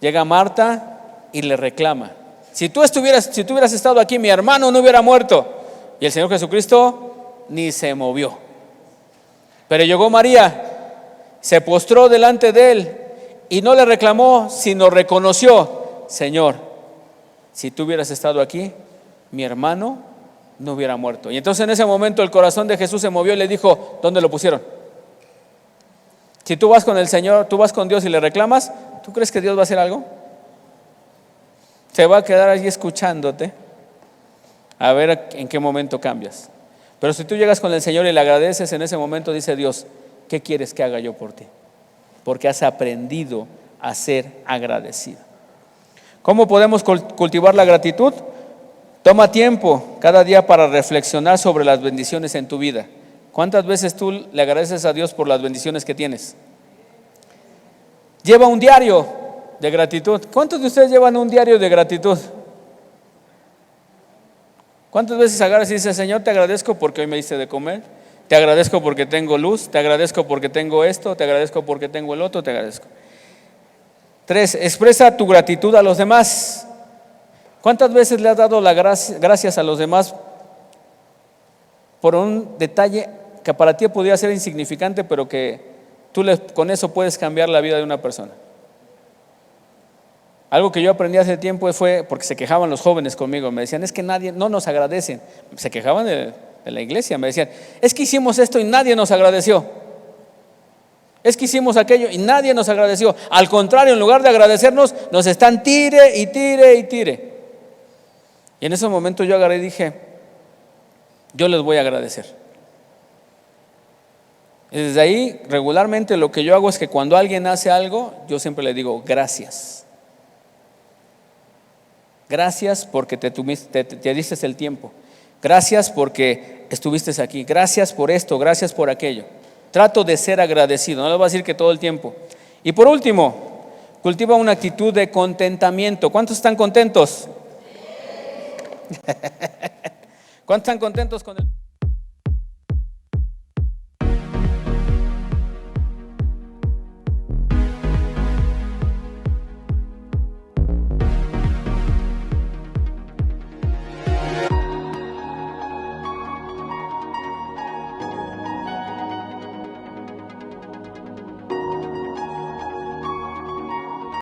Llega Marta y le reclama, si tú hubieras estado aquí, mi hermano no hubiera muerto. Y el Señor Jesucristo ni se movió. Pero llegó María, se postró delante de Él y no le reclamó, sino reconoció, Señor, si tú hubieras estado aquí, mi hermano no hubiera muerto. Y entonces en ese momento el corazón de Jesús se movió y le dijo, ¿dónde lo pusieron? Si tú vas con el Señor, tú vas con Dios y le reclamas, ¿tú crees que Dios va a hacer algo? Se va a quedar allí escuchándote a ver en qué momento cambias. Pero si tú llegas con el Señor y le agradeces, en ese momento dice Dios, ¿qué quieres que haga yo por ti? Porque has aprendido a ser agradecido. ¿Cómo podemos cultivar la gratitud? Toma tiempo cada día para reflexionar sobre las bendiciones en tu vida. ¿Cuántas veces tú le agradeces a Dios por las bendiciones que tienes? Lleva un diario de gratitud. ¿Cuántos de ustedes llevan un diario de gratitud? ¿Cuántas veces agarras y dices, Señor, te agradezco porque hoy me diste de comer? Te agradezco porque tengo luz, te agradezco porque tengo esto, te agradezco porque tengo el otro, te agradezco. 3, expresa tu gratitud a los demás. ¿Cuántas veces le has dado gracias a los demás por un detalle que para ti podría ser insignificante, pero que tú con eso puedes cambiar la vida de una persona? Algo que yo aprendí hace tiempo fue porque se quejaban los jóvenes conmigo, me decían, es que nadie, no nos agradecen. Se quejaban de la iglesia, me decían, es que hicimos esto y nadie nos agradeció. Es que hicimos aquello y nadie nos agradeció. Al contrario, en lugar de agradecernos, nos están tire y tire y tire. Y en ese momento yo agarré y dije, yo les voy a agradecer. Y desde ahí, regularmente lo que yo hago es que cuando alguien hace algo, yo siempre le digo gracias. Gracias porque te diste el tiempo. Gracias porque estuviste aquí. Gracias por esto, gracias por aquello. Trato de ser agradecido, no les voy a decir que todo el tiempo. Y por último, cultiva una actitud de contentamiento. ¿Cuántos están contentos? ¿Cuántos están contentos con el